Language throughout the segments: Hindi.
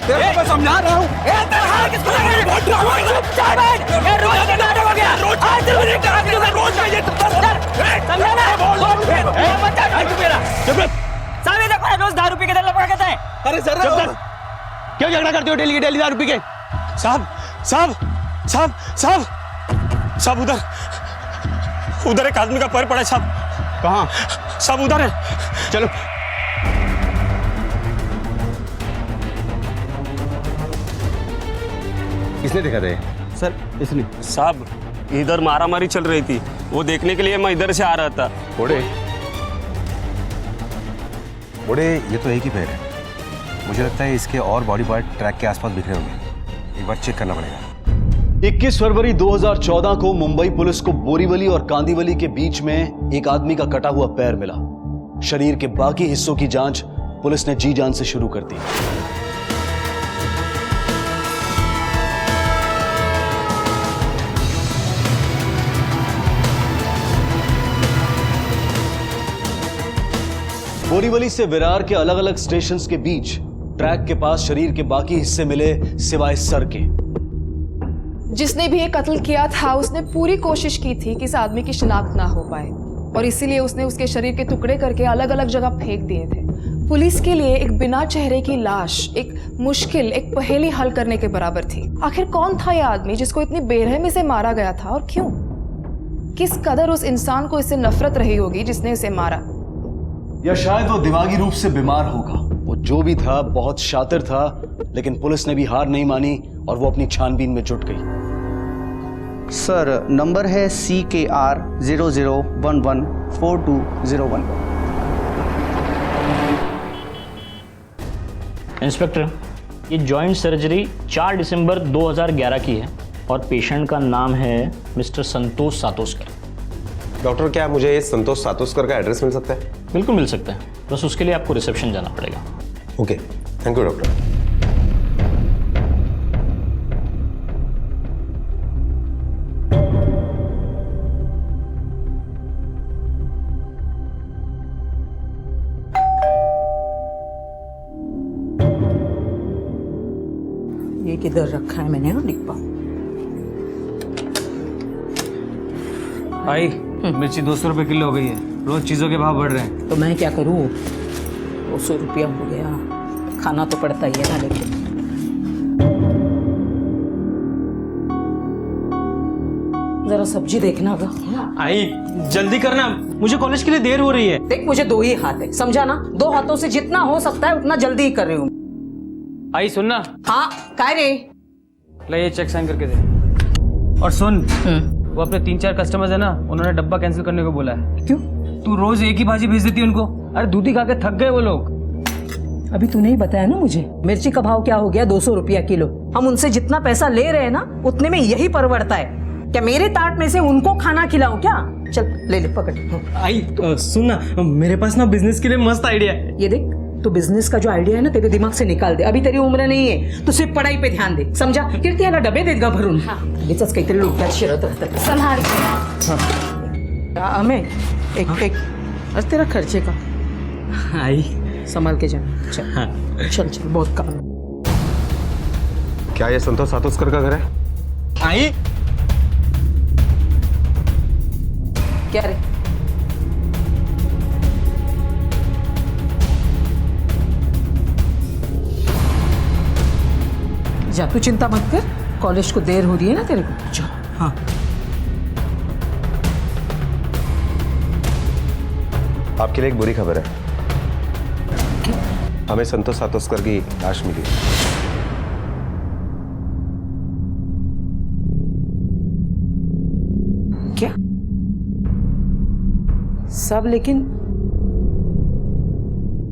तेरे को मैं समझा रहा हूँ। रोज दारू पी के लपका कहता है। अरे सर क्यों झगड़ा करते हो डेली के डेली दारू पी के? साहब साहब साहब साहब साहब उधर उधर एक आदमी का पैर पड़ा है साहब। कहाँ? साहब उधर है, चलो। किसने देखा था? सर इसने। साहब इधर मारामारी चल रही थी, वो देखने के लिए मैं इधर से आ रहा था। बूढ़े बूढ़े ये तो एक ही पैर है, मुझे लगता है इसके और बॉडी पार्ट ट्रैक के आसपास बिखरे होंगे, एक बार चेक करना पड़ेगा। 21 फरवरी 2014 को मुंबई पुलिस को बोरीवली और कांदीवली के बीच में एक आदमी का कटा हुआ पैर मिला। शरीर के बाकी हिस्सों की जांच पुलिस ने जी जान से शुरू कर दी। बोरीवली से विरार के अलग अलग स्टेशंस के बीच ट्रैक के पास शरीर के बाकी हिस्से मिले सिवाय सर के। जिसने भी ये कत्ल किया था उसने पूरी कोशिश की थी कि इस आदमी की शिनाख्त ना हो पाए और इसीलिए उसने उसके शरीर के टुकड़े करके अलग अलग जगह फेंक दिए थे। पुलिस के लिए एक बिना चेहरे की लाश एक मुश्किल, एक पहेली हल करने के बराबर थी। आखिर कौन था यह आदमी जिसको इतनी बेरहमी से मारा गया था और क्यों? किस कदर उस इंसान को इससे नफरत रही होगी जिसने इसे मारा? या शायद वो दिमागी रूप से बीमार होगा। वो जो भी था बहुत शातिर था, लेकिन पुलिस ने भी हार नहीं मानी और वो अपनी छानबीन में जुट गई। सर नंबर है CKR 00114201। इंस्पेक्टर, ये जॉइंट सर्जरी 4 दिसंबर 2011 की है और पेशेंट का नाम है मिस्टर संतोष सातोस्कर। डॉक्टर, क्या मुझे संतोष सातोस्कर का एड्रेस मिल सकता है? बिल्कुल मिल सकता है, बस उसके लिए आपको रिसेप्शन जाना पड़ेगा। Okay, thank you doctor. ये किधर रखा है मैंने? डिब्बा। भाई मिर्ची 200 रुपए किलो हो गई है, रोज चीजों के भाव बढ़ रहे हैं। तो मैं क्या करूँ? 200 रुपया हो गया, खाना तो पड़ता ही है ना। लेकिन जरा सब्जी देखना गा। आई जल्दी करना, मुझे कॉलेज के लिए देर हो रही है। देख, मुझे 2 ही हाथ है, समझा ना? 2 हाथों से जितना हो सकता है उतना जल्दी ही कर रही हूँ। आई सुनना। हाँ काय रे? ले ये चेक साइन करके दे। और सुन, वो अपने 3-4 कस्टमर्स है ना, उन्होंने डब्बा कैंसिल करने को बोला है। क्यों? तू रोज एक ही भाजी भेज देती है उनको। अरे दूधी खा के थक गए वो लोग। अभी तूने ही बताया ना मुझे, मिर्ची का भाव क्या हो गया? 200 रुपया किलो। हम उनसे जितना पैसा ले रहे हैं ना, उतने में यही परवड़ता है क्या? मेरे ताट में से उनको खाना खिलाऊं क्या? चल ले ले, पकड़। आई सुन ना, मेरे पास ना बिजनेस के लिए मस्त आइडिया है। ये देख, तो बिजनेस का जो आइडिया है ना, तेरे दिमाग से निकाल दे। अभी तेरी उम्र नहीं है, तो सिर्फ पढ़ाई पे ध्यान दे, समझा? कीर्ती याला डबे देत गा भरून। लगेचच काहीतरी डोक्यात शिरत राहतं। संभाल। हमें एक आज तेरा खर्चे का। आई संभाल के जाना। चल हाँ। चल चल, बहुत काम। क्या ये संतोष सातोस्कर का घर है? आई क्या रे? जा, तू चिंता मत कर, कॉलेज को देर हो रही है ना तेरे को। जा। हाँ। आपके लिए एक बुरी खबर है। हमें संतोष सातोस्कर की लाश मिली। क्या सब? लेकिन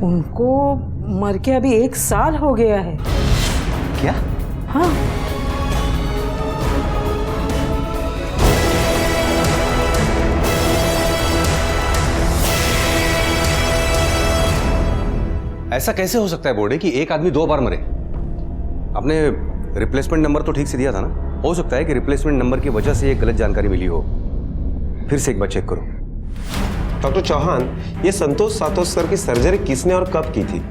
उनको मर के अभी 1 साल हो गया है। क्या? हाँ। ऐसा कैसे हो सकता है बोर्डे कि एक आदमी 2 बार मरे? आपने रिप्लेसमेंट नंबर तो ठीक से दिया था ना? हो सकता है कि रिप्लेसमेंट नंबर की वजह से ये गलत जानकारी मिली हो। फिर से एक बार चेक करो। डॉक्टर चौहान, ये संतोष सातोस्कर की सर्जरी किसने और कब की थी?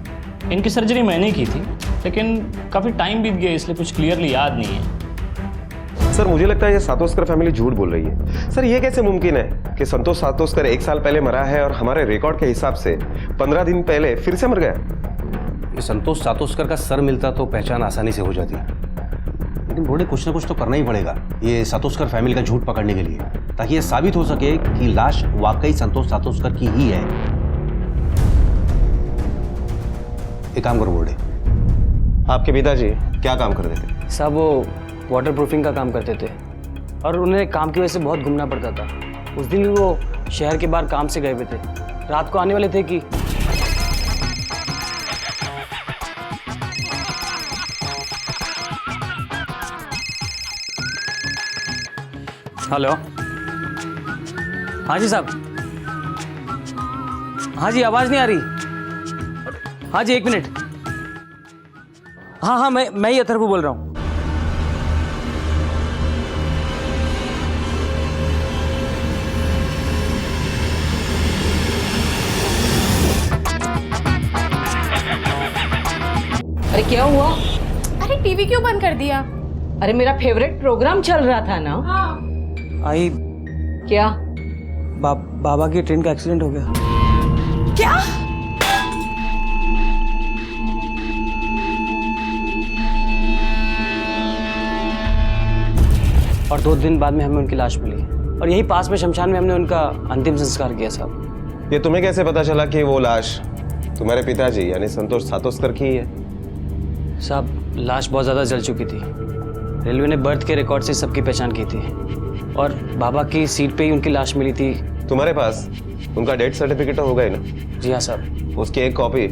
इनकी सर्जरी मैंने की थी लेकिन काफ़ी टाइम बीत गया इसलिए कुछ क्लियरली याद नहीं है। सर मुझे लगता है ये सातोस्कर फैमिली झूठ बोल रही है। सर ये कैसे मुमकिन है कि संतोष सातोस्कर 1 साल पहले मरा है और हमारे रिकॉर्ड के हिसाब से 15 दिन पहले फिर से मर गया? ये संतोष सातोस्कर का सर मिलता तो पहचान आसानी से हो जाती, लेकिन बोर्डे कुछ ना कुछ तो करना ही पड़ेगा ये सातोस्कर फैमिली का झूठ पकड़ने के लिए, ताकि ये साबित हो सके कि लाश वाकई संतोष सातोस्कर की ही है। एक काम करो बोर्डे, आपके पिताजी क्या काम करते थे? साहब वो वाटर प्रूफिंग का काम करते थे और उन्हें काम की वजह से बहुत घूमना पड़ता था। उस दिन भी वो शहर के बाहर काम से गए हुए थे, रात को आने वाले थे कि हेलो, हाँ जी साहब, हाँ जी आवाज़ नहीं आ रही। हाँ जी 1 मिनट। हाँ मैं ही अथर्व बोल रहा हूँ। अरे क्या हुआ? अरे टीवी क्यों बंद कर दिया? अरे मेरा फेवरेट प्रोग्राम चल रहा था ना। आई क्या? बाबा की ट्रेन का एक्सीडेंट हो गया। क्या? और 2 दिन बाद में हमें उनकी लाश मिली और यही पास में शमशान में हमने उनका अंतिम संस्कार किया साहब। ये तुम्हें कैसे पता चला कि वो लाश तुम्हारे पिताजी यानी संतोष सातोस्कर की ही है? साहब लाश बहुत ज़्यादा जल चुकी थी, रेलवे ने बर्थ के रिकॉर्ड से सबकी पहचान की थी और बाबा की सीट पे ही उनकी लाश मिली थी। तुम्हारे पास उनका डेथ सर्टिफिकेट तो होगा ही ना? जी हाँ साहब। उसकी एक कॉपी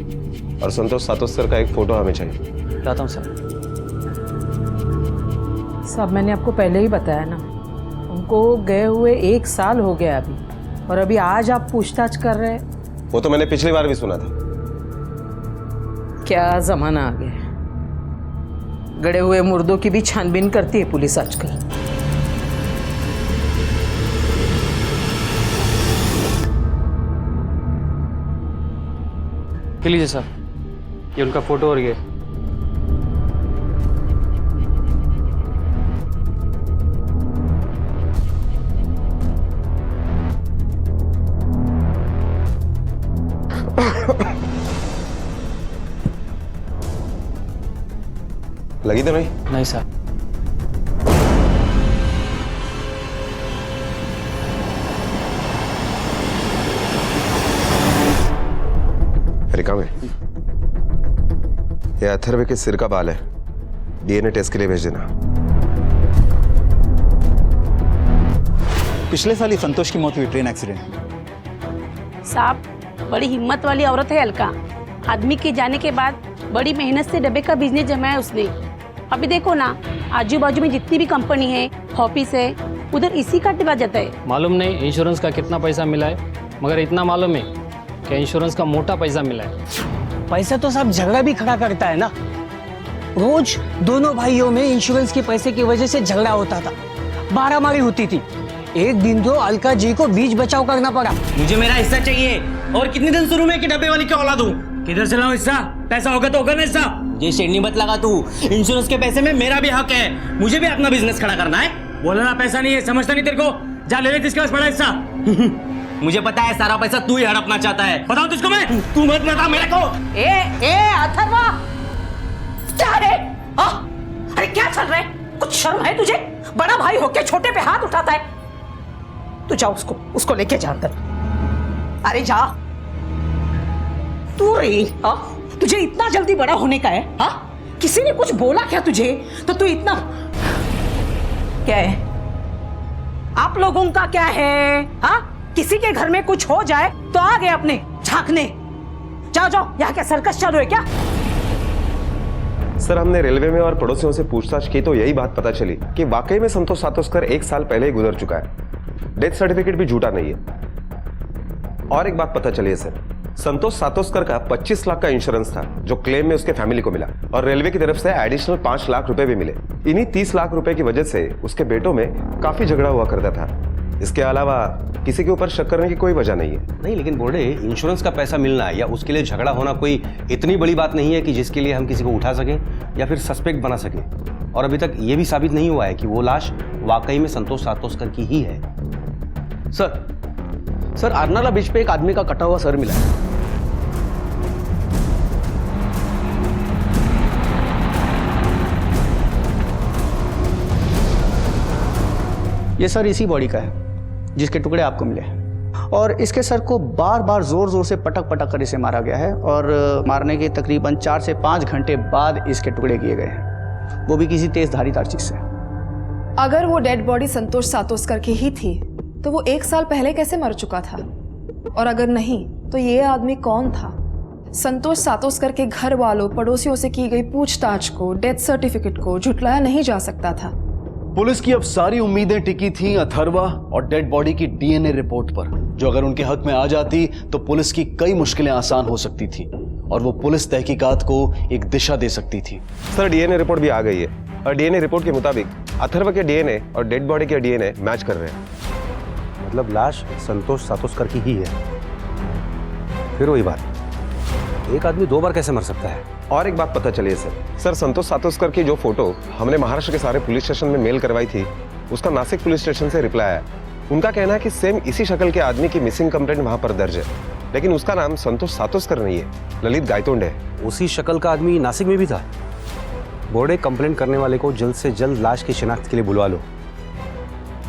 और संतोष सातोस्कर का एक फोटो हमें चाहिए। लाता हूँ सर। सब मैंने आपको पहले ही बताया ना, उनको गए हुए 1 साल हो गया अभी, और अभी आज आप पूछताछ कर रहे हैं। वो तो मैंने पिछली बार भी सुना था। क्या जमाना आ गया, गड़े हुए मुर्दों की भी छानबीन करती है पुलिस आजकल। लीजिए साहब, ये उनका फोटो और ये। लगी तो नहीं? नहीं साहब। रिका में ये अथर्व के सिर का बाल है, डीएनए टेस्ट के लिए भेज देना। पिछले साल ही संतोष की मौत हुई ट्रेन एक्सीडेंट में। साहब बड़ी हिम्मत वाली औरत है अलका। आदमी के जाने के बाद बड़ी मेहनत से डब्बे का बिजनेस जमाया उसने। अभी देखो ना, आजू बाजू में जितनी भी कंपनी है, ऑफिस है, उधर इसी का डिब्बा जाता है। मालूम नहीं इंश्योरेंस का कितना पैसा मिला है, मगर इतना मालूम है कि इंश्योरेंस का मोटा पैसा मिला है। पैसा तो साहब झगड़ा भी खड़ा करता है ना। रोज दोनों भाइयों में इंश्योरेंस के पैसे की वजह से झगड़ा होता था, मारामारी होती थी। एक दिन तो अलका जी को बीच बचाव करना पड़ा। मुझे मेरा हिस्सा चाहिए। और कितने दिन शुरू में कि डब्बे वाली क्या औलाद हूँ? किधर से लाऊं हिस्सा? पैसा होगा तो होगा ना हिस्सा। ये शेरनी मत लगा तू, इंश्योरेंस के पैसे में मेरा भी हक है, मुझे भी अपना बिजनेस खड़ा करना है। बोलना पैसा नहीं है, समझता नहीं तेरे को? जा ले जिसके पास बड़ा हिस्सा। मुझे पता है सारा पैसा तू ही हड़पना चाहता है। बताऊं तुझको मैं? तू मत बता मेरे को। ए अथर्वा, क्या है? अरे क्या चल रहा है? कुछ शर्म है तुझे? बड़ा भाई होके छोटे पे हाथ उठाता है। तू जा, उसको लेके जा अंदर। अरे जा तू रे। तुझे इतना जल्दी बड़ा होने का है? किसी ने कुछ बोला क्या तुझे? तो तू इतना क्या है? आप लोगों का क्या है? किसी के घर में कुछ हो जाए तो आ गए अपने झांकने। जाओ, यहाँ क्या सर्कस चालू है क्या? सर हमने रेलवे में और पड़ोसियों से पूछताछ की तो यही बात पता चली कि वाकई में संतोष सातोस्कर 1 साल पहले ही गुजर चुका है। डेथ सर्टिफिकेट भी झूठा नहीं है। और एक बात पता चली है सर, संतोष सातोस्कर का 25 लाख का इंश्योरेंस था जो क्लेम में उसके फैमिली को मिला, और रेलवे की तरफ से एडिशनल 5 लाख रुपए भी मिले। इन्हीं 30 लाख रुपए की वजह से उसके बेटों में काफी झगड़ा हुआ करता था। इसके अलावा किसी के ऊपर शक करने की कोई वजह नहीं है। नहीं, लेकिन बोर्डे इंश्योरेंस का पैसा मिलना या उसके लिए झगड़ा होना कोई इतनी बड़ी बात नहीं है कि जिसके लिए हम किसी को उठा सकें या फिर सस्पेक्ट बना सकें। और अभी तक ये भी साबित नहीं हुआ है कि वो लाश वाकई में संतोष सातोस्कर की ही है। सर आरनाला बीच पे एक आदमी का कटा हुआ सर मिला है। ये सर इसी बॉडी का है जिसके टुकड़े आपको मिले हैं, और इसके सर को बार बार जोर जोर से पटक पटक कर इसे मारा गया है, और मारने के तकरीबन 4 से 5 घंटे बाद इसके टुकड़े किए गए हैं, वो भी किसी तेज धारीदार चीज से। अगर वो डेड बॉडी संतोष सातोस्कर की ही थी तो वो 1 साल पहले कैसे मर चुका था? और अगर नहीं तो ये आदमी कौन था? संतोष सातोस्कर के घर वालों पड़ोसियों से की गई पूछताछ को, डेथ सर्टिफिकेट को झुटलाया नहीं जा सकता था। पुलिस की अब सारी उम्मीदें टिकी थीं अथर्वा और डेड बॉडी की डीएनए रिपोर्ट पर, जो अगर उनके हक में आ जाती तो पुलिस की कई मुश्किलें आसान हो सकती थी और वो पुलिस तहकीकात को एक दिशा दे सकती थी। सर डीएनए रिपोर्ट भी आ गई है और डीएनए रिपोर्ट के मुताबिक अथर्व के डीएनए और डेड बॉडी के डीएनए मैच कर रहे हैं। मतलब लाश संतोष सातोस्कर की ही है। फिर वही बात, एक आदमी 2 बार कैसे मर सकता है? और एक बात पता चली है सर संतोष सातोस्कर की जो फोटो हमने महाराष्ट्र के सारे पुलिस स्टेशन में मेल करवाई थी, उसका नासिक पुलिस स्टेशन से रिप्लाई आया। उनका कहना है कि सेम इसी शक्ल के आदमी की मिसिंग कंप्लेंट वहां पर दर्ज है, लेकिन उसका नाम संतोष सातोस्कर नहीं है, ललित गायतोंडे है। उसी शक्ल का आदमी नासिक में भी था। बोर्डे कंप्लेंट करने वाले को जल्द से जल्द लाश की शिनाख्त के लिए बुलवा लो।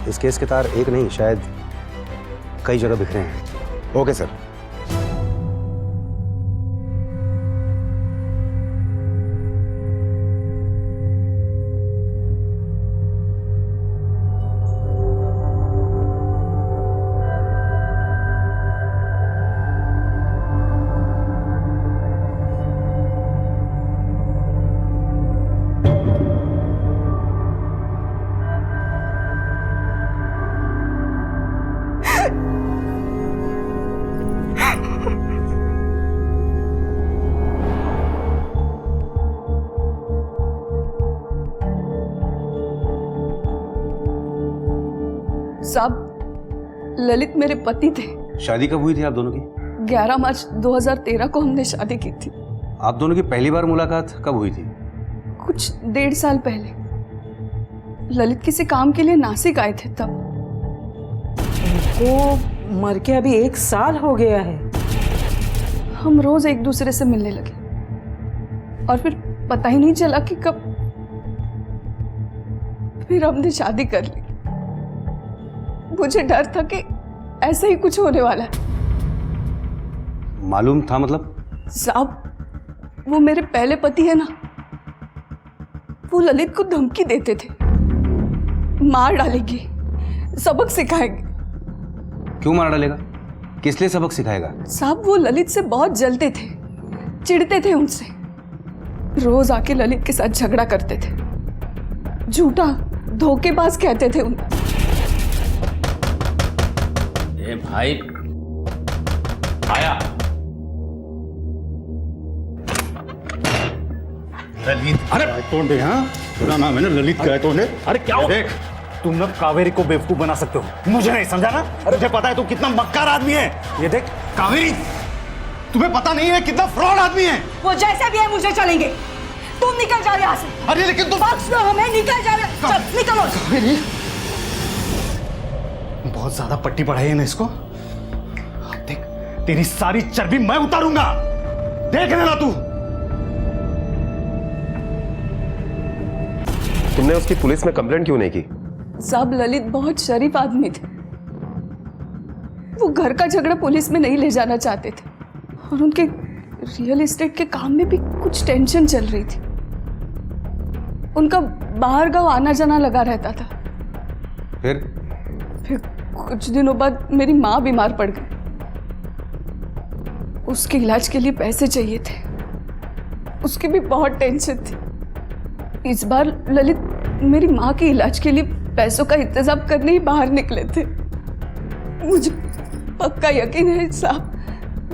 इस केस के तार एक नहीं, शायद कई जगह बिखरे हैं। Okay sir. साहब, ललित मेरे पति थे। शादी कब हुई थी आप दोनों की? 11 मार्च 2013 को हमने शादी की थी। आप दोनों की पहली बार मुलाकात कब हुई थी? कुछ 1.5 साल पहले। ललित किसी काम के लिए नासिक आए थे तब। वो मर के अभी 1 साल हो गया है। हम रोज एक दूसरे से मिलने लगे और फिर पता ही नहीं चला कि कब फिर हमने शादी कर ली। मुझे डर था कि ऐसा ही कुछ होने वाला है। मालूम था मतलब? साहब, वो मेरे पहले पति है ना, वो ललित को धमकी देते थे, मार डालेंगे, सबक सिखाएंगे। क्यों मार डालेगा? किस लिए सबक सिखाएगा? साहब, वो ललित से बहुत जलते थे, चिढ़ते थे उनसे, रोज आके ललित के साथ झगड़ा करते थे, झूठा धोखेबाज कहते थे उन्हें। ए भाई आया। ललित गायतोंडे, हाँ पूरा नाम है ना ललित गायतोंडे। अरे क्या हो? देख, तुम ना कावेरी को बेवकूफ बना सकते हो, मुझे नहीं समझा ना? मुझे पता है तू कितना मक्कार आदमी है। ये देख कावेरी, तुम्हें पता नहीं है कितना फ्रॉड आदमी है। वो जैसे भी है मुझे चलेंगे। तुम निकल जाओ यहाँ से। अरे लेकिन तुम बख्श दो हमें, निकल जाओ। चल निकलो। कावेरी, बहुत ज्यादा पट्टी पढ़ाई है ना इसको। अब देख, तेरी सारी चर्बी मैं उतारूंगा, देख लेना तू। तुमने उसकी पुलिस में कंप्लेंट क्यों नहीं की? साहब, ललित बहुत शरीफ आदमी थे। वो घर का झगड़ा पुलिस में नहीं ले जाना चाहते थे और उनके रियल एस्टेट के काम में भी कुछ टेंशन चल रही थी। उनका बाहर गांव आना जाना लगा रहता था। फिर कुछ दिनों बाद मेरी माँ बीमार पड़ गई। उसके इलाज के लिए पैसे चाहिए थे, उसकी भी बहुत टेंशन थी। इस बार ललित मेरी माँ के इलाज के लिए पैसों का इंतजाम करने ही बाहर निकले थे। मुझे पक्का यकीन है साहब,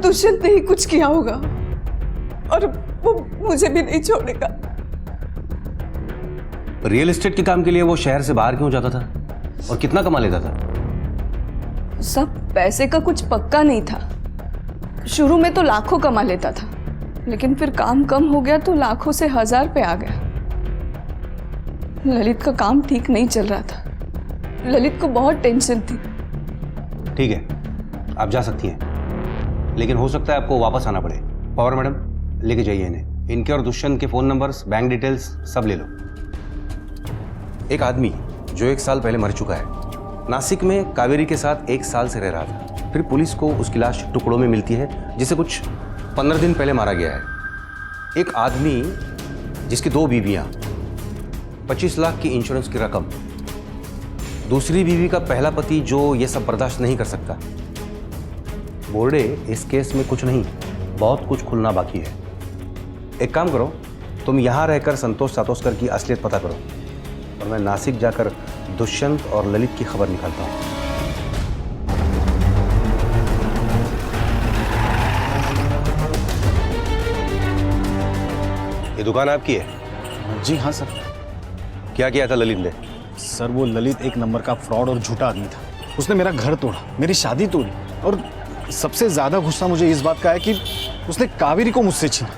दुष्यंत ने ही कुछ किया होगा और वो मुझे भी नहीं छोड़ेगा। रियल एस्टेट के काम के लिए वो शहर से बाहर क्यों जाता था और कितना कमा लेता था? सब पैसे का कुछ पक्का नहीं था। शुरू में तो लाखों कमा लेता था, लेकिन फिर काम कम हो गया तो लाखों से 1000 पे आ गया। ललित का काम ठीक नहीं चल रहा था, ललित को बहुत टेंशन थी। ठीक है, आप जा सकती हैं, लेकिन हो सकता है आपको वापस आना पड़े। पवार मैडम, लेके जाइए इन्हें। इनके और दुष्यंत के फ़ोन नंबर्स, बैंक डिटेल्स सब ले लो। एक आदमी जो 1 साल पहले मर चुका है, नासिक में कावेरी के साथ 1 साल से रह रहा था। फिर पुलिस को उसकी लाश टुकड़ों में मिलती है, जिसे कुछ 15 दिन पहले मारा गया है। एक आदमी जिसकी 2 बीवियां, 25 लाख की इंश्योरेंस की रकम, दूसरी बीवी का पहला पति जो ये सब बर्दाश्त नहीं कर सकता। बोर्डे, इस केस में कुछ नहीं, बहुत कुछ खुलना बाकी है। एक काम करो, तुम यहां रहकर संतोष सातोस्कर की असलियत पता करो और मैं नासिक जाकर दुष्यंत और ललित की खबर निकालता हूं। ये दुकान आपकी है? जी हाँ सर। क्या किया था ललित ने? सर वो ललित एक नंबर का फ्रॉड और झूठा आदमी था। उसने मेरा घर तोड़ा, मेरी शादी तोड़ी, और सबसे ज्यादा गुस्सा मुझे इस बात का है कि उसने कावेरी को मुझसे छीना।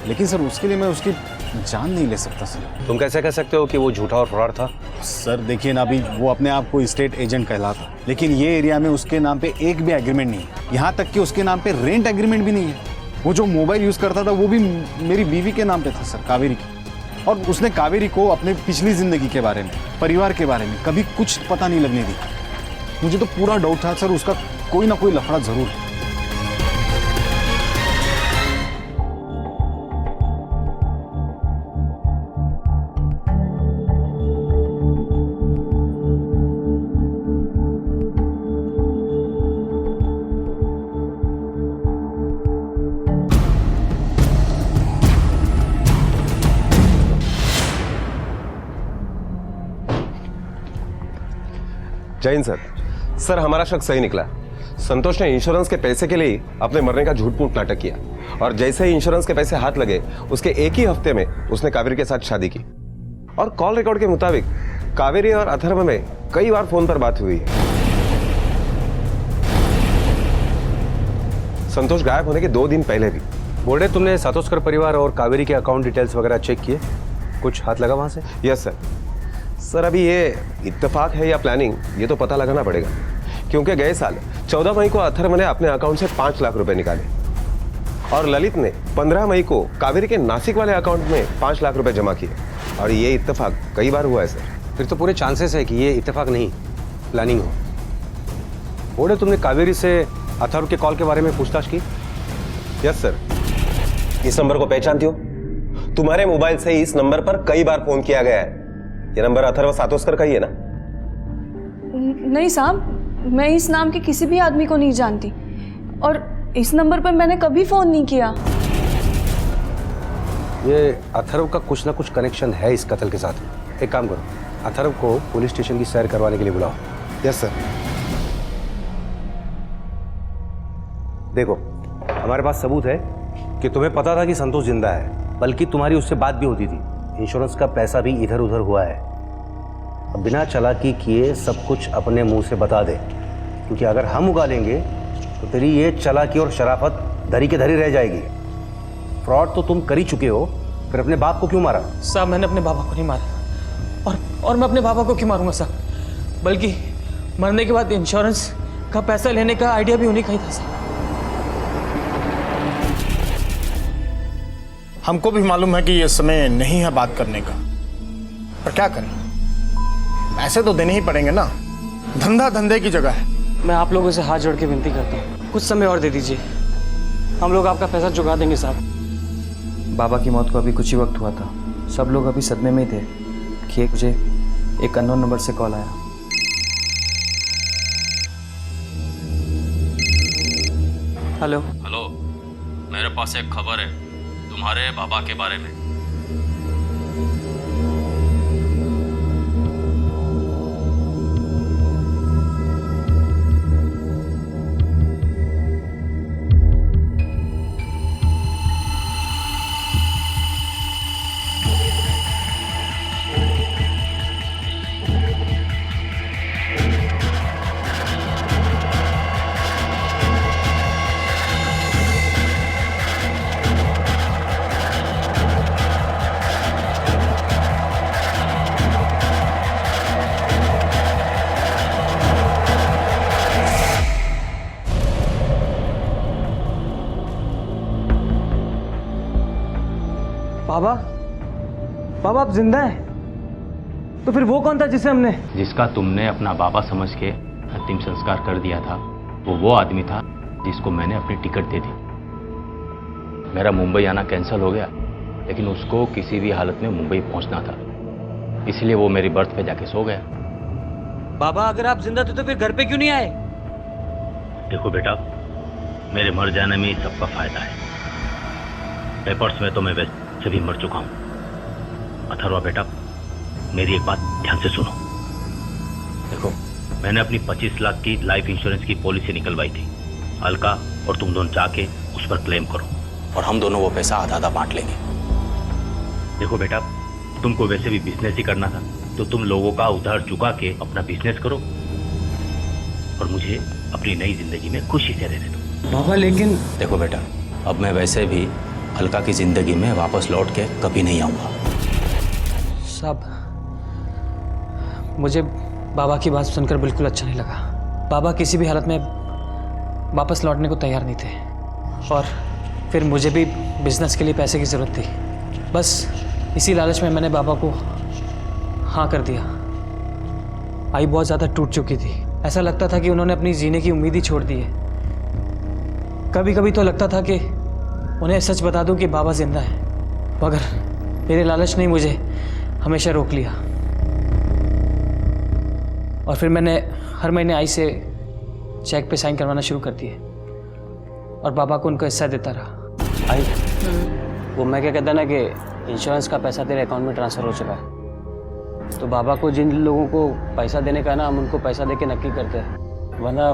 लेकिन सर उसके लिए मैं उसकी जान नहीं ले सकता सर। तुम कैसे कह सकते हो कि वो झूठा और फ्रॉड था? सर देखिए ना, अभी वो अपने आप को स्टेट एजेंट कहलाता, लेकिन ये एरिया में उसके नाम पे एक भी एग्रीमेंट नहीं है। यहाँ तक कि उसके नाम पे रेंट एग्रीमेंट भी नहीं है। वो जो मोबाइल यूज करता था वो भी मेरी बीवी के नाम पे था सर, कावेरी की। और उसने कावेरी को अपने पिछली जिंदगी के बारे में, परिवार के बारे में कभी कुछ पता नहीं लगने दी। मुझे तो पूरा डाउट था सर, उसका कोई ना कोई लफड़ा जरूर है। जैन सर, हमारा शक सही निकला। संतोष ने इंश्योरेंस के पैसे के लिए अपने मरने का झूठ मूठ नाटक किया, और जैसे ही इंश्योरेंस के पैसे हाथ लगे उसके एक ही हफ्ते में उसने कावेरी के साथ शादी की। और कॉल रिकॉर्ड के मुताबिक कावेरी और अथर्व में कई बार फोन पर बात हुई है। संतोष गायब होने के 2 दिन पहले भी। बोर्डे, तुमने सातोस्कर परिवार और कावेरी के अकाउंट डिटेल्स वगैरह चेक किए? कुछ हाथ लगा वहां से? यस सर, अभी ये इत्तेफाक है या प्लानिंग, ये तो पता लगाना पड़ेगा। क्योंकि गए साल 14 मई को अथर्व ने अपने अकाउंट से 5 लाख रुपए निकाले, और ललित ने 15 मई को कावेरी के नासिक वाले अकाउंट में 5 लाख रुपए जमा किए। और ये इत्तेफाक कई बार हुआ है सर। फिर तो पूरे चांसेस है कि ये इत्तेफाक नहीं, प्लानिंग हो। बोर्डे, तुमने कावेरी से अथर्व के कॉल के बारे में पूछताछ की? Yes sir. इस नंबर को पहचानती हो? तुम्हारे मोबाइल से इस नंबर पर कई बार फोन किया गया है। ये नंबर अथर्व सातोस्कर का ही है ना? नहीं साहब, मैं इस नाम के किसी भी आदमी को नहीं जानती, और इस नंबर पर मैंने कभी फोन नहीं किया। ये अथर्व का कुछ ना कुछ कनेक्शन है इस कत्ल के साथ। एक काम करो, अथर्व को पुलिस स्टेशन की सैर करवाने के लिए बुलाओ। Yes sir. देखो, हमारे पास सबूत है कि तुम्हें पता था कि संतोष जिंदा है, बल्कि तुम्हारी उससे बात भी होती थी। इंश्योरेंस का पैसा भी इधर उधर हुआ है। अब बिना चालाकी किए सब कुछ अपने मुंह से बता दे, क्योंकि अगर हम उगा लेंगे तो तेरी ये चालाकी और शराफत धरी के धरी रह जाएगी। फ्रॉड तो तुम कर ही चुके हो, फिर अपने बाप को क्यों मारा? साहब मैंने अपने बाबा को नहीं मारा, और मैं अपने बाबा को क्यों मारूंगा साहब? बल्कि मरने के बाद इंश्योरेंस का पैसा लेने का आइडिया भी उन्हीं का ही था साहब। हमको भी मालूम है कि ये समय नहीं है बात करने का, पर क्या करें, पैसे तो देने ही पड़ेंगे ना। धंधा धंधे की जगह है। मैं आप लोगों से हाथ जोड़ के विनती करता हूँ, कुछ समय और दे दीजिए, हम लोग आपका पैसा चुका देंगे साहब। बाबा की मौत को अभी कुछ ही वक्त हुआ था, सब लोग अभी सदमे में ही थे कि मुझे एक अननोन नंबर से कॉल आया। हेलो हेलो, मेरे पास एक खबर है तुम्हारे बाबा के बारे में। बाबा बाबा आप जिंदा हैं? तो फिर वो कौन था जिसे हमने? जिसका तुमने अपना बाबा समझ के अंतिम संस्कार कर दिया था, वो आदमी था जिसको मैंने अपनी टिकट दे दी। मेरा मुंबई आना कैंसिल हो गया, लेकिन उसको किसी भी हालत में मुंबई पहुंचना था, इसलिए वो मेरी बर्थ पे जाके सो गया। बाबा अगर आप जिंदा थे तो फिर घर पे क्यों नहीं आए? देखो बेटा, मेरे मर जाने में ही सबका फायदा है। पेपर्स में तो मैं वैसे भी मर चुका हूं। अथर्वा बेटा, मेरी एक बात ध्यान से सुनो। देखो, मैंने अपनी 25 लाख की लाइफ इंश्योरेंस की पॉलिसी निकलवाई थी। अलका और तुम दोनों जाके उस पर क्लेम करो और हम दोनों वो पैसा आधा आधा बांट लेंगे। देखो बेटा, तुमको वैसे भी बिजनेस ही करना था, तो तुम लोगों का उधार चुका के अपना बिजनेस करो और मुझे अपनी नई जिंदगी में खुशी से रहने दो। बाबा लेकिन देखो बेटा, अब मैं वैसे भी अलका की जिंदगी में वापस लौट के कभी नहीं आऊंगा। साहब, मुझे बाबा की बात सुनकर बिल्कुल अच्छा नहीं लगा। बाबा किसी भी हालत में वापस लौटने को तैयार नहीं थे और फिर मुझे भी बिजनेस के लिए पैसे की ज़रूरत थी। बस इसी लालच में मैंने बाबा को हाँ कर दिया। आई बहुत ज़्यादा टूट चुकी थी। ऐसा लगता था कि उन्होंने अपनी जीने की उम्मीद ही छोड़ दी है। कभी कभी तो लगता था कि उन्हें सच बता दूं कि बाबा जिंदा है, मगर मेरे लालच ने मुझे हमेशा रोक लिया। और फिर मैंने हर महीने आई से चेक पे साइन करवाना शुरू कर दिए और बाबा को उनका हिस्सा देता रहा। आई वो मैं क्या कहता ना कि इंश्योरेंस का पैसा तेरे अकाउंट में ट्रांसफ़र हो चुका है, तो बाबा को जिन लोगों को पैसा देने का ना, हम उनको पैसा दे के नक्की करते हैं, वरना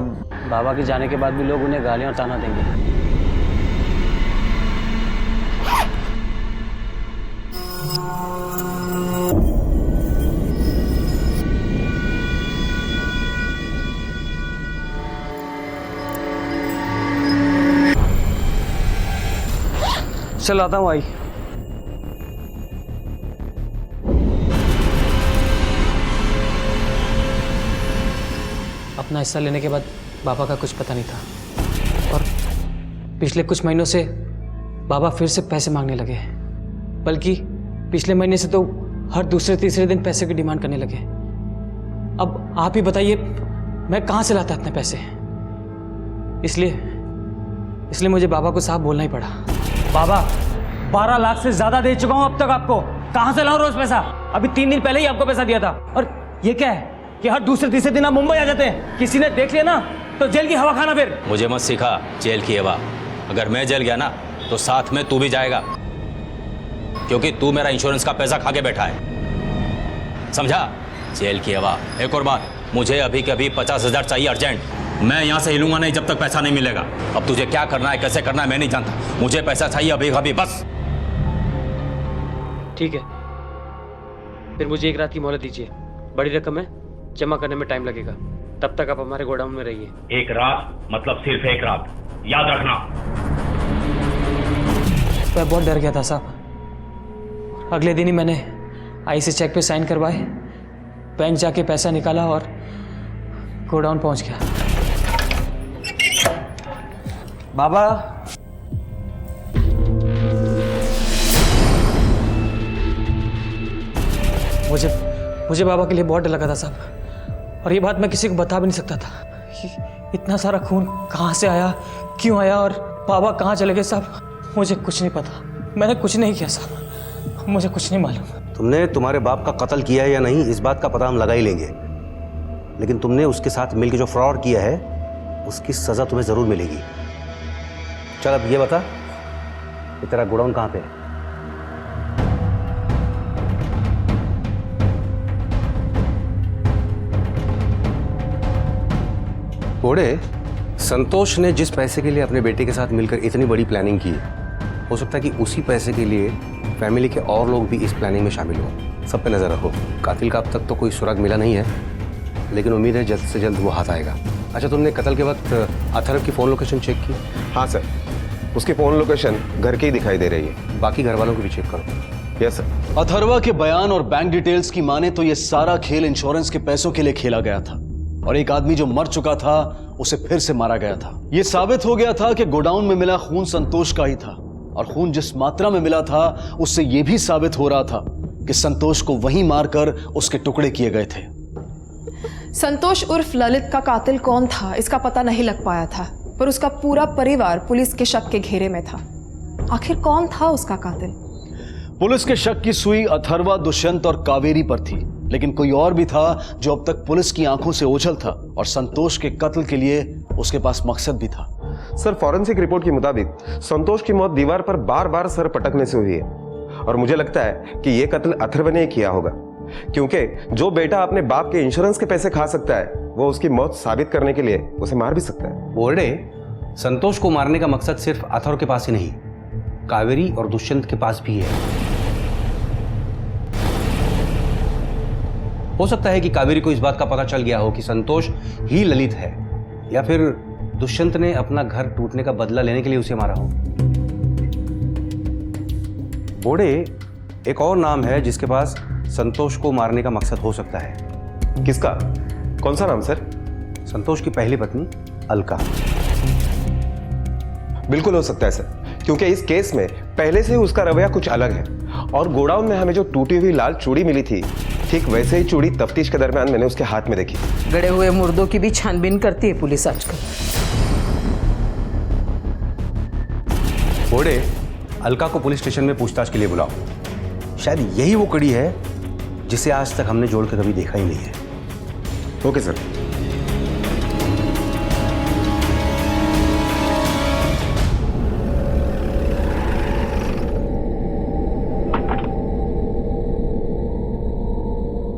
बाबा के जाने के बाद भी लोग उन्हें गालियाँ और ताना देंगे। चल आता हूँ आई। अपना हिस्सा लेने के बाद बाबा का कुछ पता नहीं था और पिछले कुछ महीनों से बाबा फिर से पैसे मांगने लगे, बल्कि पिछले महीने से तो हर दूसरे तीसरे दिन पैसे की डिमांड करने लगे। अब आप ही बताइए मैं कहाँ से लाता इतने पैसे? इसलिए मुझे बाबा को साफ बोलना ही पड़ा। बाबा 12 लाख से ज्यादा दे चुका हूं अब तक आपको, कहां से लाऊं रोज पैसा? अभी 3 दिन पहले ही आपको पैसा दिया था और ये क्या है कि हर दूसरे तीसरे दिन आप मुंबई आ जाते हैं। किसी ने देख लिया ना तो जेल की हवा खाना। फिर मुझे मत सिखा जेल की हवा। अगर मैं जेल गया ना तो साथ में तू भी जाएगा, क्योंकि तू मेरा इंश्योरेंस का पैसा खा के बैठा है, समझा? जेल की हवा। एक और बात, मुझे अभी के अभी 50,000 चाहिए अर्जेंट। मैं यहाँ से हिलूंगा नहीं जब तक पैसा नहीं मिलेगा। अब तुझे क्या करना है, कैसे करना है, मैं नहीं जानता, मुझे पैसा चाहिए अभी अभी, बस। ठीक है, फिर मुझे एक रात की मोहलत दीजिए। बड़ी रकम है, जमा करने में टाइम लगेगा, तब तक आप हमारे गोडाउन में रहिए। एक रात मतलब सिर्फ एक रात, याद रखना। मैं बहुत डर गया था साहब। अगले दिन ही मैंने आई से चेक पे साइन करवाए, बैंक जाके पैसा निकाला और गोडाउन पहुंच गया। बाबा मुझे बाबा के लिए बहुत डर लगा था साहब, और ये बात मैं किसी को बता भी नहीं सकता था। इतना सारा खून कहाँ से आया, क्यों आया और बाबा कहाँ चले गए साहब, मुझे कुछ नहीं पता। मैंने कुछ नहीं किया साहब, मुझे कुछ नहीं मालूम। तुमने तुम्हारे बाप का कत्ल किया है या नहीं, इस बात का पता हम लगा ही लेंगे, लेकिन तुमने उसके साथ मिलकर जो फ्रॉड किया है उसकी सज़ा तुम्हें ज़रूर मिलेगी। चल अब ये बता, ये तेरा गोडाउन कहाँ पे है? घोड़े, संतोष ने जिस पैसे के लिए अपने बेटे के साथ मिलकर इतनी बड़ी प्लानिंग की, हो सकता है कि उसी पैसे के लिए फैमिली के और लोग भी इस प्लानिंग में शामिल हों। सब पे नज़र रखो। कातिल का अब तक तो कोई सुराग मिला नहीं है, लेकिन उम्मीद है जल्द से जल्द वो हाथ आएगा। अच्छा, तुमने कत्ल के वक्त अथर्व की फ़ोन लोकेशन चेक की? हाँ सर, उसकी फ़ोन लोकेशन घर की ही दिखाई दे रही है। बाकी घर वालों को भी चेक करो। Yes sir. अथर्वा के बयान और बैंक डिटेल्स की माने तो ये सारा खेल इंश्योरेंस के पैसों के लिए खेला गया था, और एक आदमी जो मर चुका था उसे फिर से मारा गया था। ये साबित हो गया था कि गोडाउन में मिला खून संतोष का ही था, और खून जिस मात्रा में मिला था उससे यह भी साबित हो रहा था कि संतोष को वहीं मारकर उसके टुकड़े किए गए थे। संतोष उर्फ ललित का कातिल कौन था इसका पता नहीं लग पाया था, पर उसका पूरा परिवार पुलिस के शक के घेरे में था। आखिर कौन था उसका कातिल? पुलिस के शक की सुई अथर्वा, दुष्यंत और कावेरी पर थी, लेकिन कोई और भी था जो अब तक पुलिस की आंखों से ओझल था और संतोष के कत्ल के लिए उसके पास मकसद भी था। सर, फॉरेंसिक रिपोर्ट के मुताबिक संतोष की मौत दीवार पर बार बार सर पटकने से हुई है और मुझे लगता है कि यह कत्ल अथर्व ने किया होगा, क्योंकि जो बेटा अपने बाप के इंश्योरेंस के पैसे खा सकता है वो उसकी मौत साबित करने के लिए उसे मार भी सकता है। बोर्डे, संतोष को मारने का मकसद सिर्फ अथर्व के पास ही नहीं, कावेरी और दुष्यंत के पास भी है। हो सकता है कि कावेरी को इस बात का पता चल गया हो कि संतोष ही ललित है, या फिर दुष्यंत ने अपना घर टूटने का बदला लेने के लिए उसे मारा हो। बोर्डे, एक और नाम है जिसके पास संतोष को मारने का मकसद हो सकता है। किसका? कौन सा नाम सर? संतोष की पहली पत्नी अलका। बिल्कुल हो सकता है सर, क्योंकि इस केस में पहले से ही उसका रवैया कुछ अलग है और गोडाउन में हमें जो टूटी हुई लाल चूड़ी मिली थी, ठीक वैसे ही चूड़ी तफ्तीश के दरमियान मैंने उसके हाथ में देखी। गड़े हुए मुर्दों की भी छानबीन करती है पुलिस आजकल। बोर्डे, अलका को पुलिस स्टेशन में पूछताछ के लिए बुलाओ। शायद यही वो कड़ी है जिसे आज तक हमने जोड़ के कभी देखा ही नहीं है। Okay sir.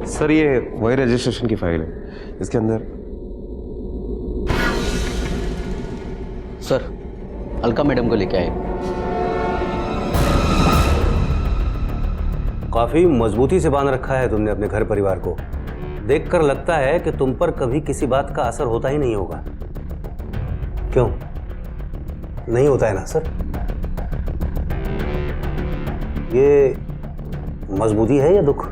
सर, ये वही रजिस्ट्रेशन की फाइल है, इसके अंदर। सर, अलका मैडम को लेके आए। काफी मजबूती से बांध रखा है तुमने अपने घर परिवार को। देखकर लगता है कि तुम पर कभी किसी बात का असर होता ही नहीं होगा। क्यों नहीं होता है ना सर? ये मजबूती है या दुख?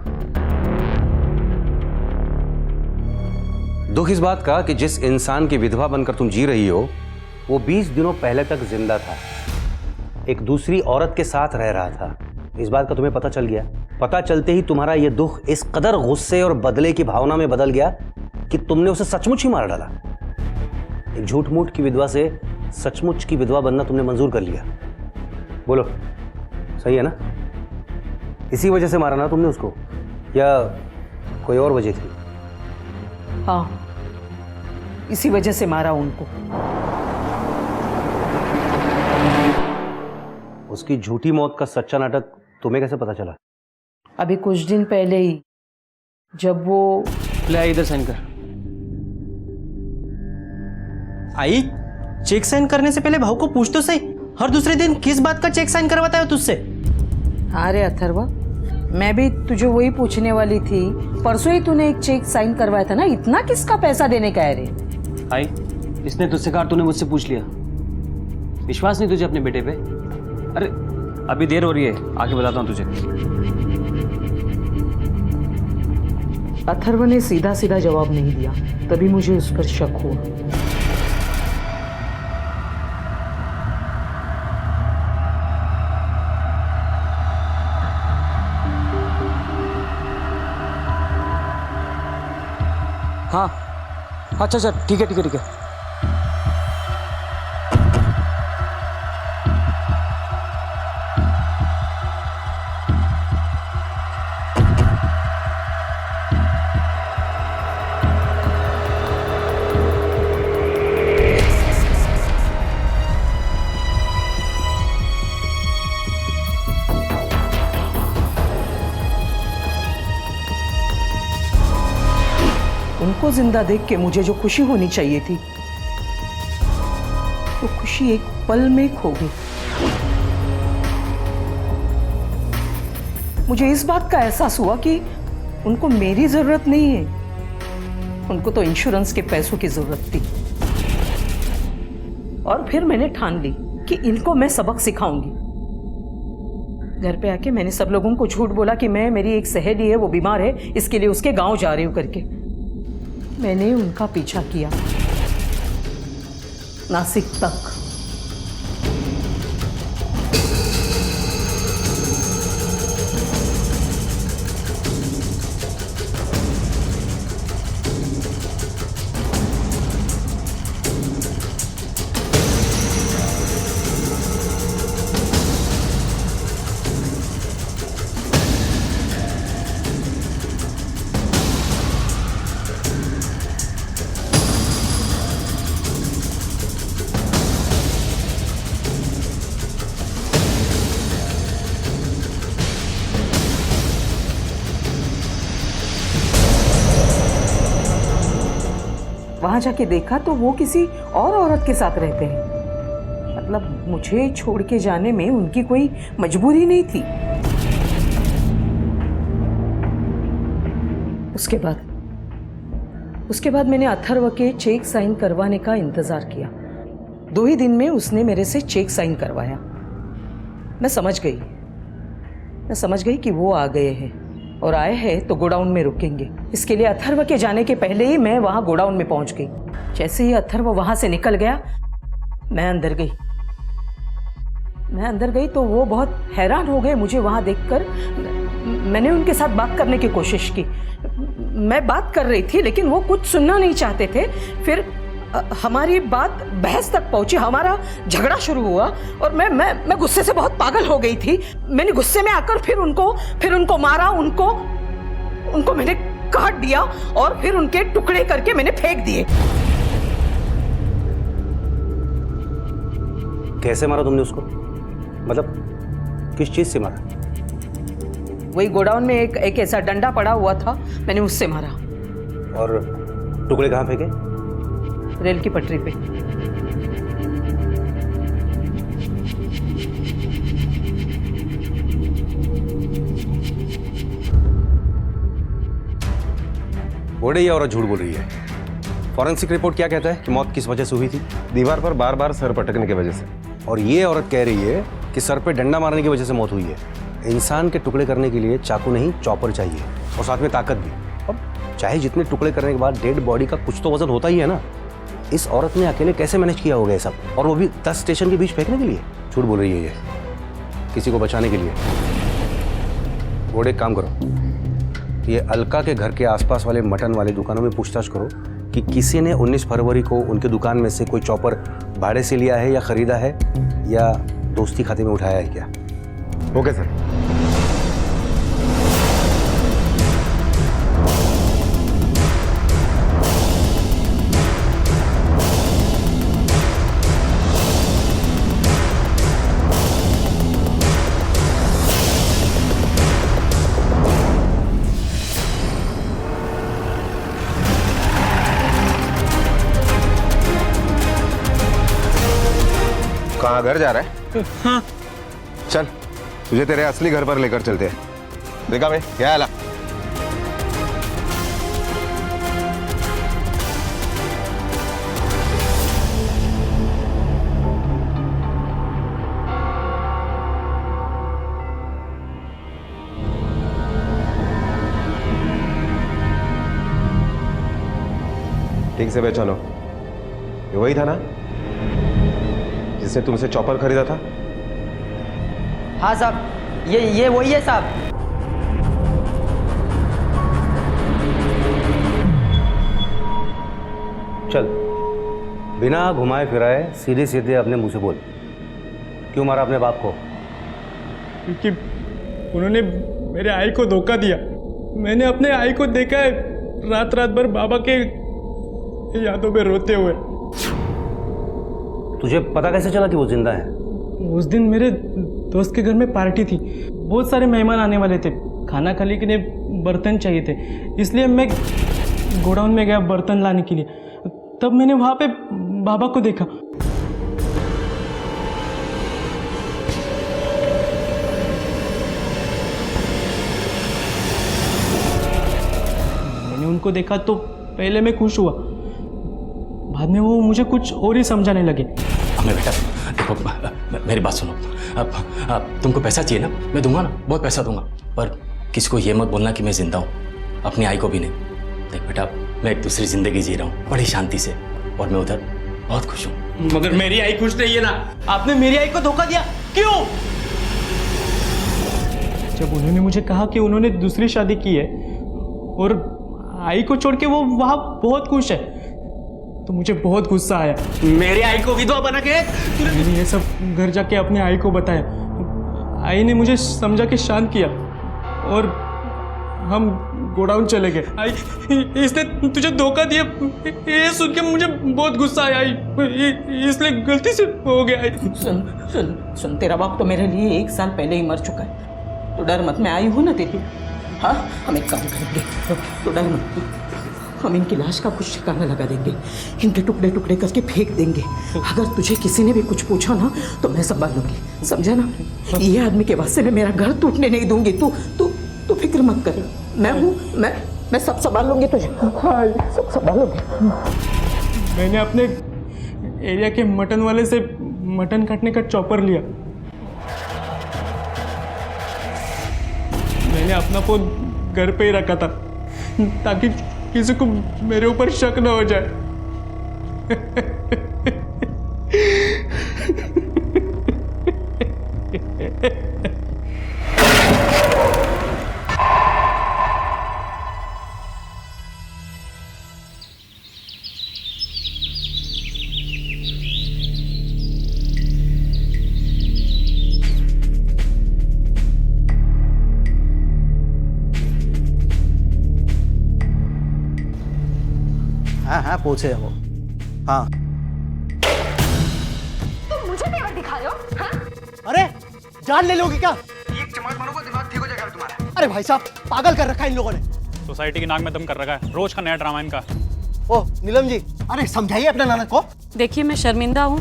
दुख इस बात का कि जिस इंसान की विधवा बनकर तुम जी रही हो वो 20 दिनों पहले तक जिंदा था, एक दूसरी औरत के साथ रह रहा था। इस बात का तुम्हें पता चल गया। पता चलते ही तुम्हारा यह दुख इस कदर गुस्से और बदले की भावना में बदल गया कि तुमने उसे सचमुच ही मार डाला। एक झूठ मूठ की विधवा से सचमुच की विधवा बनना तुमने मंजूर कर लिया। बोलो, सही है ना? इसी वजह से मारा ना तुमने उसको, या कोई और वजह थी? हाँ, इसी वजह से मारा उनको। उसकी झूठी मौत का सच्चा नाटक तुम्हें कैसे पता चला? अभी कुछ दिन पहले ही जब वो ले इधर साइन कर। आई, चेक साइन करने से पहले भाऊ को पूछ तो सही, हर दूसरे दिन किस बात का चेक साइन करवाता है तुझसे? हाँ रे अथर्वा, मैं भी तुझे वही पूछने वाली थी। परसों ही तूने एक चेक साइन करवाया था ना, इतना किसका पैसा देने का है रे? आई, इसने तुझसे कहा, तूने मुझसे पूछ लिया। विश्वास नहीं तुझे अपने बेटे पे? अरे अभी देर हो रही है, आके बताता हूँ तुझे। अथर्व ने सीधा सीधा जवाब नहीं दिया, तभी मुझे उस पर शक हुआ। हाँ, अच्छा अच्छा, ठीक है ठीक है ठीक है। उनको जिंदा देख के मुझे जो खुशी होनी चाहिए थी, वो खुशी एक पल में खो गई। मुझे इस बात का एहसास हुआ कि उनको मेरी जरूरत नहीं है, उनको तो इंश्योरेंस के पैसों की जरूरत थी। और फिर मैंने ठान ली कि इनको मैं सबक सिखाऊंगी। घर पे आके मैंने सब लोगों को झूठ बोला कि मेरी एक सहेली है, वो बीमार है, इसके लिए उसके गांव जा रही हूं करके। मैंने उनका पीछा किया नासिक तक। वहां जाके देखा तो वो किसी और औरत के साथ रहते हैं। मतलब मुझे छोड़ के जाने में उनकी कोई मजबूरी नहीं थी। उसके बाद मैंने अथर्व के चेक साइन करवाने का इंतजार किया। 2 ही दिन में उसने मेरे से चेक साइन करवाया। मैं समझ गई कि वो आ गए हैं और आए हैं तो गोडाउन में रुकेंगे। इसके लिए अथर्व के जाने के पहले ही मैं वहां गोडाउन में पहुंच गई। जैसे ही अथर्व वहां से निकल गया मैं अंदर गई तो वो बहुत हैरान हो गए मुझे वहां देखकर। मैंने उनके साथ बात करने की कोशिश की। मैं बात कर रही थी लेकिन वो कुछ सुनना नहीं चाहते थे। फिर हमारी बात बहस तक पहुंची, हमारा झगड़ा शुरू हुआ और मैं गुस्से से बहुत पागल हो गई थी। मैंने गुस्से में आकर फिर उनको मारा, उनको मैंने काट दिया और फिर उनके टुकड़े करके मैंने फेंक दिए। कैसे मारा तुमने उसको? मतलब किस चीज से मारा? वही गोडाउन में एक ऐसा डंडा पड़ा हुआ था, मैंने उससे मारा। और टुकड़े कहाँ फेंके? रेल की पटरी पे। बोले ये औरत झूठ बोल रही है। फॉरेंसिक रिपोर्ट क्या कहता है कि मौत किस वजह से हुई थी? दीवार पर बार बार सर पटकने की वजह से। और ये औरत कह रही है कि सर पे डंडा मारने की वजह से मौत हुई है। इंसान के टुकड़े करने के लिए चाकू नहीं चॉपर चाहिए और साथ में ताकत भी। अब चाहे जितने टुकड़े करने के बाद डेड बॉडी का कुछ तो वजन होता ही है ना। इस औरत ने अकेले कैसे मैनेज किया होगा ये सब, और वो भी 10 स्टेशन के बीच फेंकने के लिए? झूठ बोल रही है ये, किसी को बचाने के लिए। घोड़े काम करो, ये अलका के घर के आसपास वाले मटन वाले दुकानों में पूछताछ करो कि किसी ने 19 फरवरी को उनके दुकान में से कोई चॉपर भाड़े से लिया है या खरीदा है या दोस्ती खाते में उठाया है क्या। Okay sir. कहाँ घर जा रहा है? हाँ। चल तुझे तेरे असली घर पर लेकर चलते हैं। देखा मैं क्या आला। ठीक से पहचानो, ये वही था ना जिसने तुमसे चॉपर खरीदा था? हाँ साहब, ये वही है साहब। चल, बिना घुमाए फिराए सीधे सीधे अपने मुंह से बोल, क्यों मारा अपने बाप को? क्योंकि उन्होंने मेरे आई को धोखा दिया। मैंने अपने आई को देखा है रात भर बाबा के यादों में रोते हुए। तुझे पता कैसे चला कि वो जिंदा है? उस दिन मेरे दोस्त के घर में पार्टी थी, बहुत सारे मेहमान आने वाले थे। खाना खाने के लिए बर्तन चाहिए थे, इसलिए मैं गोडाउन में गया बर्तन लाने के लिए। तब मैंने वहाँ पे बाबा को देखा। मैंने उनको देखा तो पहले मैं खुश हुआ, बाद में वो मुझे कुछ और ही समझाने लगे। हमें बेटा देखो, मेरी बात सुनो। अब तुमको पैसा चाहिए ना, मैं दूंगा ना, बहुत पैसा दूंगा। पर किसी को ये मत बोलना कि मैं जिंदा हूँ, अपनी आई को भी नहीं। देख बेटा, मैं एक दूसरी जिंदगी जी रहा हूँ बड़ी शांति से, और मैं उधर बहुत खुश हूँ। मगर मेरी आई खुश नहीं है ना, आपने मेरी आई को धोखा दिया। क्यों? जब उन्होंने मुझे कहा कि उन्होंने दूसरी शादी की है और आई को छोड़ के वो वहां बहुत खुश है, तो मुझे बहुत गुस्सा आया। मेरी आई को विधवा बना के मैंने ये सब घर जाके अपने आई को बताया। आई ने मुझे समझा के शांत किया और हम गोडाउन चले गए। आई, इसने तुझे धोखा दिया, ये सुन के मुझे बहुत गुस्सा आया, इसलिए गलती से हो गया। सुन सुन सुन, तेरा बाप तो मेरे लिए 1 साल पहले ही मर चुका है। तो डर मत, मैं आई हूँ ना तेरी। हाँ, हम एक काम करेंगे, तो डर मत। हम इनकी लाश का कुछ ठिकाना लगा देंगे, इनके टुकड़े टुकड़े करके फेंक देंगे। अगर तुझे किसी ने भी कुछ पूछा ना तो मैं संभाल लूंगी, समझा ना? ये आदमी के वास्ते मैं मेरा घर टूटने नहीं दूंगी। तू तू तू फिक्र मत कर, मैं हूँ, मैं सब संभाल लूंगी तुझे। हाँ, सब संभाल लूंगी। मैंने अपने एरिया के मटन वाले से मटन काटने का चॉपर लिया। मैंने अपना फोन घर पे ही रखा था ताकि किसी को मेरे ऊपर शक न हो जाए। हाँ पूछे वो। हाँ तुम मुझे तेवर दिखा रहे हो? हाँ? अरे जान ले लोगे क्या? एक चमाट मारोगे दिमाग ठीक हो जाएगा तुम्हारा। अरे भाई साहब पागल कर रखा है इन लोगों ने। सोसाइटी की नाक में दम कर रखा है, रोज का नया ड्रामा इनका। ओ नीलम जी, अरे समझाइए अपना नानक को। देखिए मैं शर्मिंदा हूँ,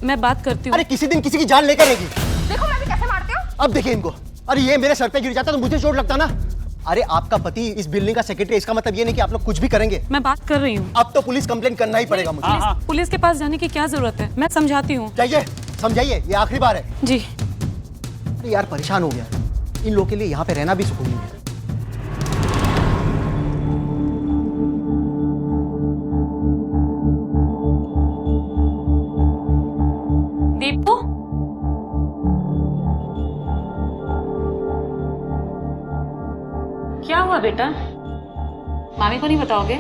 मैं बात करती हूँ। अरे किसी दिन किसी की जान लेकर रहेगी। देखो मैं भी कैसे मारती हूँ। अब देखिए इनको। अरे ये मेरे सर पे गिर जाता तो मुझे चोट लगता ना। अरे आपका पति इस बिल्डिंग का सेक्रेटरी, इसका मतलब ये नहीं कि आप लोग कुछ भी करेंगे। मैं बात कर रही हूँ। अब तो पुलिस कंप्लेन करना ही पड़ेगा मुझे। पुलिस के पास जाने की क्या जरूरत है, मैं समझाती हूँ। जाइए समझाइए, ये आखिरी बार है। जी। अरे यार परेशान हो गया, इन लोगों के लिए यहाँ पे रहना भी सुकून नहीं है। दीपू, क्या हुआ बेटा? मामी को नहीं बताओगे?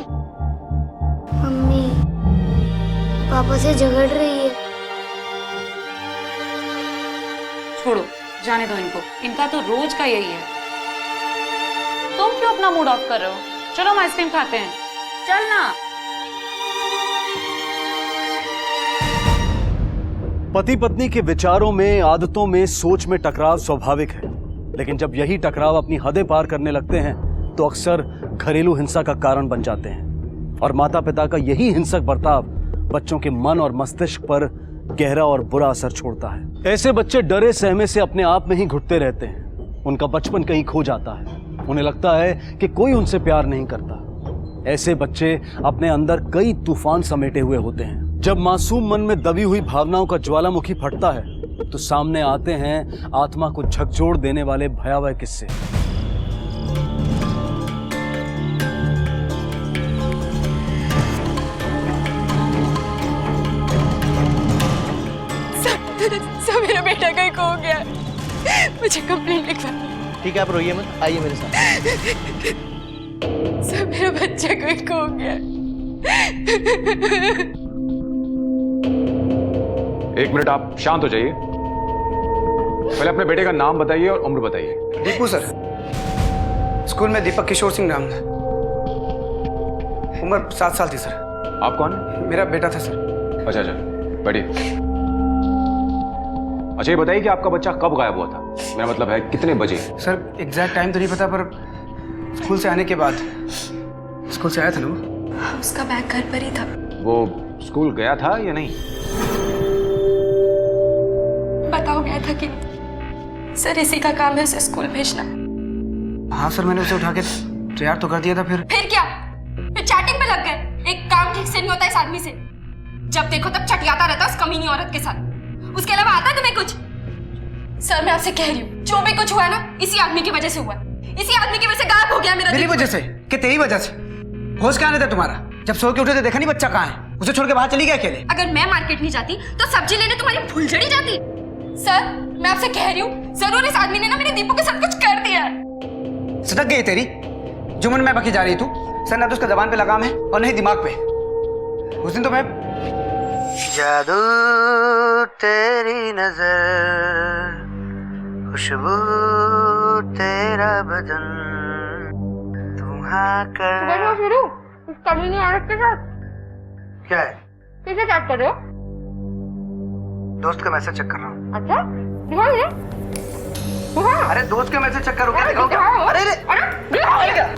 मम्मी पापा से झगड़ रही है। छोड़ो, जाने दो इनको, इनका तो रोज का यही है। तुम क्यों अपना मूड ऑफ कर रहे हो? चलो हम आइसक्रीम खाते हैं, चल ना। पति पत्नी के विचारों में, आदतों में, सोच में टकराव स्वाभाविक है, लेकिन जब यही टकराव अपनी हदें पार करने लगते हैं तो अक्सर घरेलू हिंसा का कारण बन जाते हैं। और माता पिता का यही हिंसक बर्ताव बच्चों के मन और मस्तिष्क पर गहरा और बुरा असर छोड़ता है। ऐसे बच्चे डरे सहमे से अपने आप में ही घुटते रहते हैं। उनका बचपन कहीं खो जाता है, उन्हें लगता है कि कोई उनसे प्यार नहीं करता। ऐसे बच्चे अपने अंदर कई तूफान समेटे हुए होते हैं। जब मासूम मन में दबी हुई भावनाओं का ज्वालामुखी फटता है तो सामने आते हैं आत्मा को झकझोर देने वाले भयावह किस्से। सब मेरा बेटा कहीं खो गया, मुझे कंप्लेंट लिखवानी। ठीक है आप रोइए मत, आइए मेरे साथ। सब मेरा बच्चा कहीं खो गया। एक मिनट आप शांत हो जाइए। पहले अपने बेटे का नाम बताइए और उम्र बताइए। दीपू सर, स्कूल में दीपक किशोर सिंह नाम था, उम्र 7 साल थी सर। आप कौन? मेरा बेटा था सर। अच्छा अच्छा, बैठिए। अच्छा ये बताइए कि आपका बच्चा कब गायब हुआ था? मेरा मतलब है कितने बजे? सर एग्जैक्ट टाइम तो नहीं पता, पर स्कूल से आने के बाद। स्कूल से आया था ना वो। उसका बैग घर पर ही था। वो स्कूल गया था या नहीं? बताओ गया था कि सर इसी का काम है उसे स्कूल भेजना। हाँ सर, मैंने उसे उठा के तैयार तो कर दिया था। फिर क्या? फिर चैटिंग में लग गए। एक काम ठीक से नहीं होता इस आदमी से, जब देखो तब चटियाता रहता उस कमीनी औरत के साथ। उसके अलावा आता तुम्हें कुछ? सर मैं आपसे कह रही हूँ, जो भी कुछ हुआ है ना इसी आदमी की वजह से हुआ। इसी आदमी की वजह से गायब हो गया मेरा। मेरी वजह से? कि तेरी वजह से? होश कहाँ था तुम्हारा? जब सो के उठे थे देखा नहीं बच्चा कहाँ है? उसे छोड़ के बाहर चली गया अकेले? अगर मैं मार्केट नहीं जाती तो सब्जी लेने तुम्हारी फुलझड़ी जाती। सर मैं आपसे कह रही हूँ, जरूर इस आदमी ने ना मेरे दीपू के साथ कुछ कर दिया। सटक गई तेरी जुमन में बकी जा रही तू। सर ना तो उसका जबान पे लगाम है और नहीं दिमाग पे। उस दिन तो मैं जादू तेरी नजर, खुशबू तेरा बदन, तुम्हारा कर शुरू उस कमीनी औरत के साथ। क्या है? किसे चैट कर रहे हो? दोस्त का मैसेज चेक कर रहा हूँ। अच्छा दिखाओ मुझे। दिखाओ। अरे दोस्त का मैसेज चेक करो। क्या दिखाओ? क्या? अरे दिखाओ। अरे दिखाओ।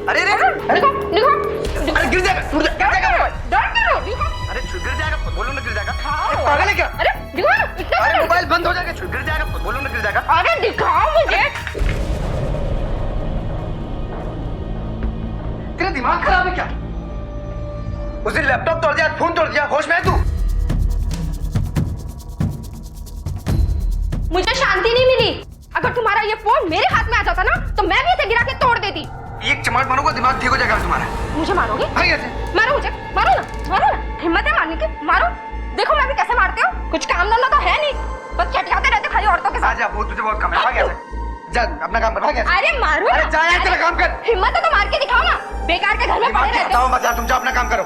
अरे दिखाओ। अरे दिखाओ। दिमाग खराब है क्या? उस दिन लैपटॉप तोड़ दिया, फोन तोड़ दिया, होश में है तू? मुझे शांति नहीं मिली। अगर तुम्हारा ये फोन मेरे हाथ में आ जाता ना तो मैं भी इसे गिरा के तोड़ देती। एक चमाट मारूंगा, दिमाग ठीक हो जाएगा तुम्हारा। मुझे मारोगे? भाई ऐसे मारो मुझे, मारो ना, हिम्मत है मारने की, मारो। देखो मैं भी कैसे मारते हो, कुछ काम धंधा तो है नहीं, बस चटियाते रहते खाली औरतों के साथ। आजा, वो तुझे बहुत कम है, भाग ऐसे। जा अपना काम कर, भाग ऐसे। अरे मारो ना। अरे जा यार, तेरा काम कर। हिम्मत है तो मार के दिखाओ ना। बेकार के घर में पड़े रहते हो। मत यार, तुम जाओ अपना काम करो।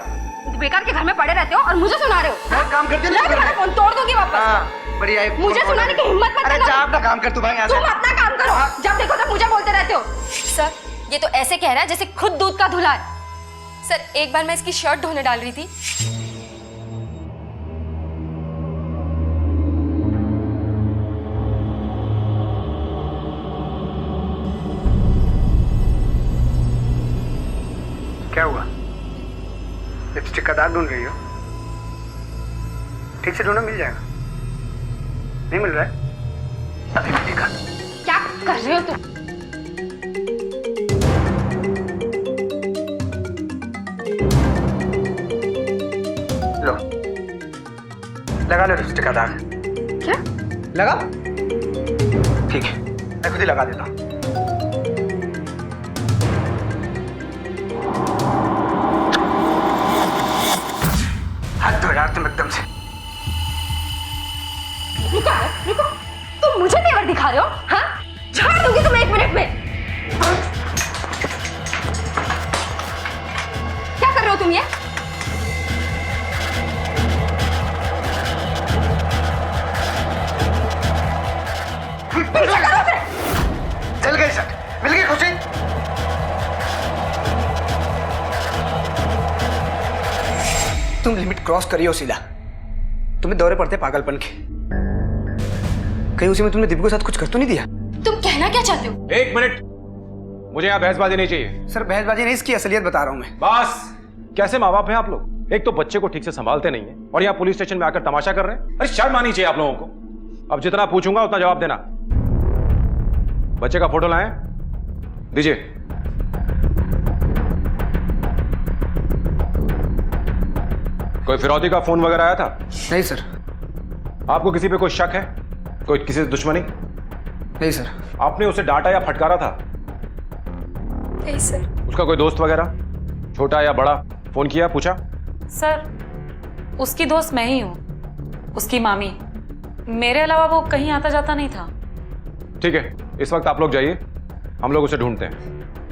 बेकार के घर में पड़े रहते हो और मुझे सुना रहे हो। मैं काम करती हूँ, मैं तुम्हारा फोन तोड़ दूंगी वापस। हाँ, बढ़िया है। मुझे सुनाने की हिम्मत मत अरे करना। जा अपना काम कर तू, भाई यहाँ से। तुम अपना काम करो, जब देखो तब मुझे बोलते रहते हो। सर, ये तो ऐसे कह रहा है जैसे खुद दूध का धुला है। सर, एक बार मैं इसकी शर्ट धोने डाल रही थी, क्या हुआ? लिपस्टिक का दाग ढूंढ रही हो? ठीक से ढूंढो, मिल जाएगा। नहीं मिल रहा है? अभी मिलेगा। क्या कर रहे हो तुम? लो, लगा लो लिपस्टिक का दाग। क्या? लगा? ठीक है, मैं खुद ही लगा देता हूँ। हाथ धो यार तुम एकदम से। रुको, तुम मुझे तेवर दिखा रहे हो? हाँ, झाड़ दूंगी तुम्हें 1 मिनट में। क्या कर रहे हो तुम ये? चल गई सर, मिल गई खुशी। तुम लिमिट क्रॉस करी हो सीधा। तुम्हें दौरे पड़ते पागलपन के। कहीं उसी में तुमने दीपू के साथ कुछ कर तो नहीं दिया? तुम कहना क्या चाहते हो? 1 मिनट, मुझे यहाँ बहसबाजी नहीं चाहिए। सर बहसबाजी नहीं, इसकी असलियत बता रहा हूँ मैं। बस, कैसे माँ बाप हैं आप लोग? एक तो बच्चे को ठीक से संभालते नहीं है और यहाँ पुलिस स्टेशन में आकर तमाशा कर रहे हैं। अरे शर्म आनी चाहिए आप लोगों को। अब जितना पूछूंगा उतना जवाब देना। बच्चे का फोटो लाएं, दीजिए। कोई फिरौती का फोन वगैरह आया था? नहीं सर। आपको किसी पे कोई शक है? कोई किसी से दुश्मनी? नहीं सर। आपने उसे डांटा या फटकारा था? नहीं सर। उसका कोई दोस्त वगैरह, छोटा या बड़ा, फोन किया, पूछा? सर, उसकी दोस्त मैं ही हूँ, उसकी मामी। मेरे अलावा वो कहीं आता जाता नहीं था। ठीक है, इस वक्त आप लोग जाइए, हम लोग उसे ढूंढते हैं।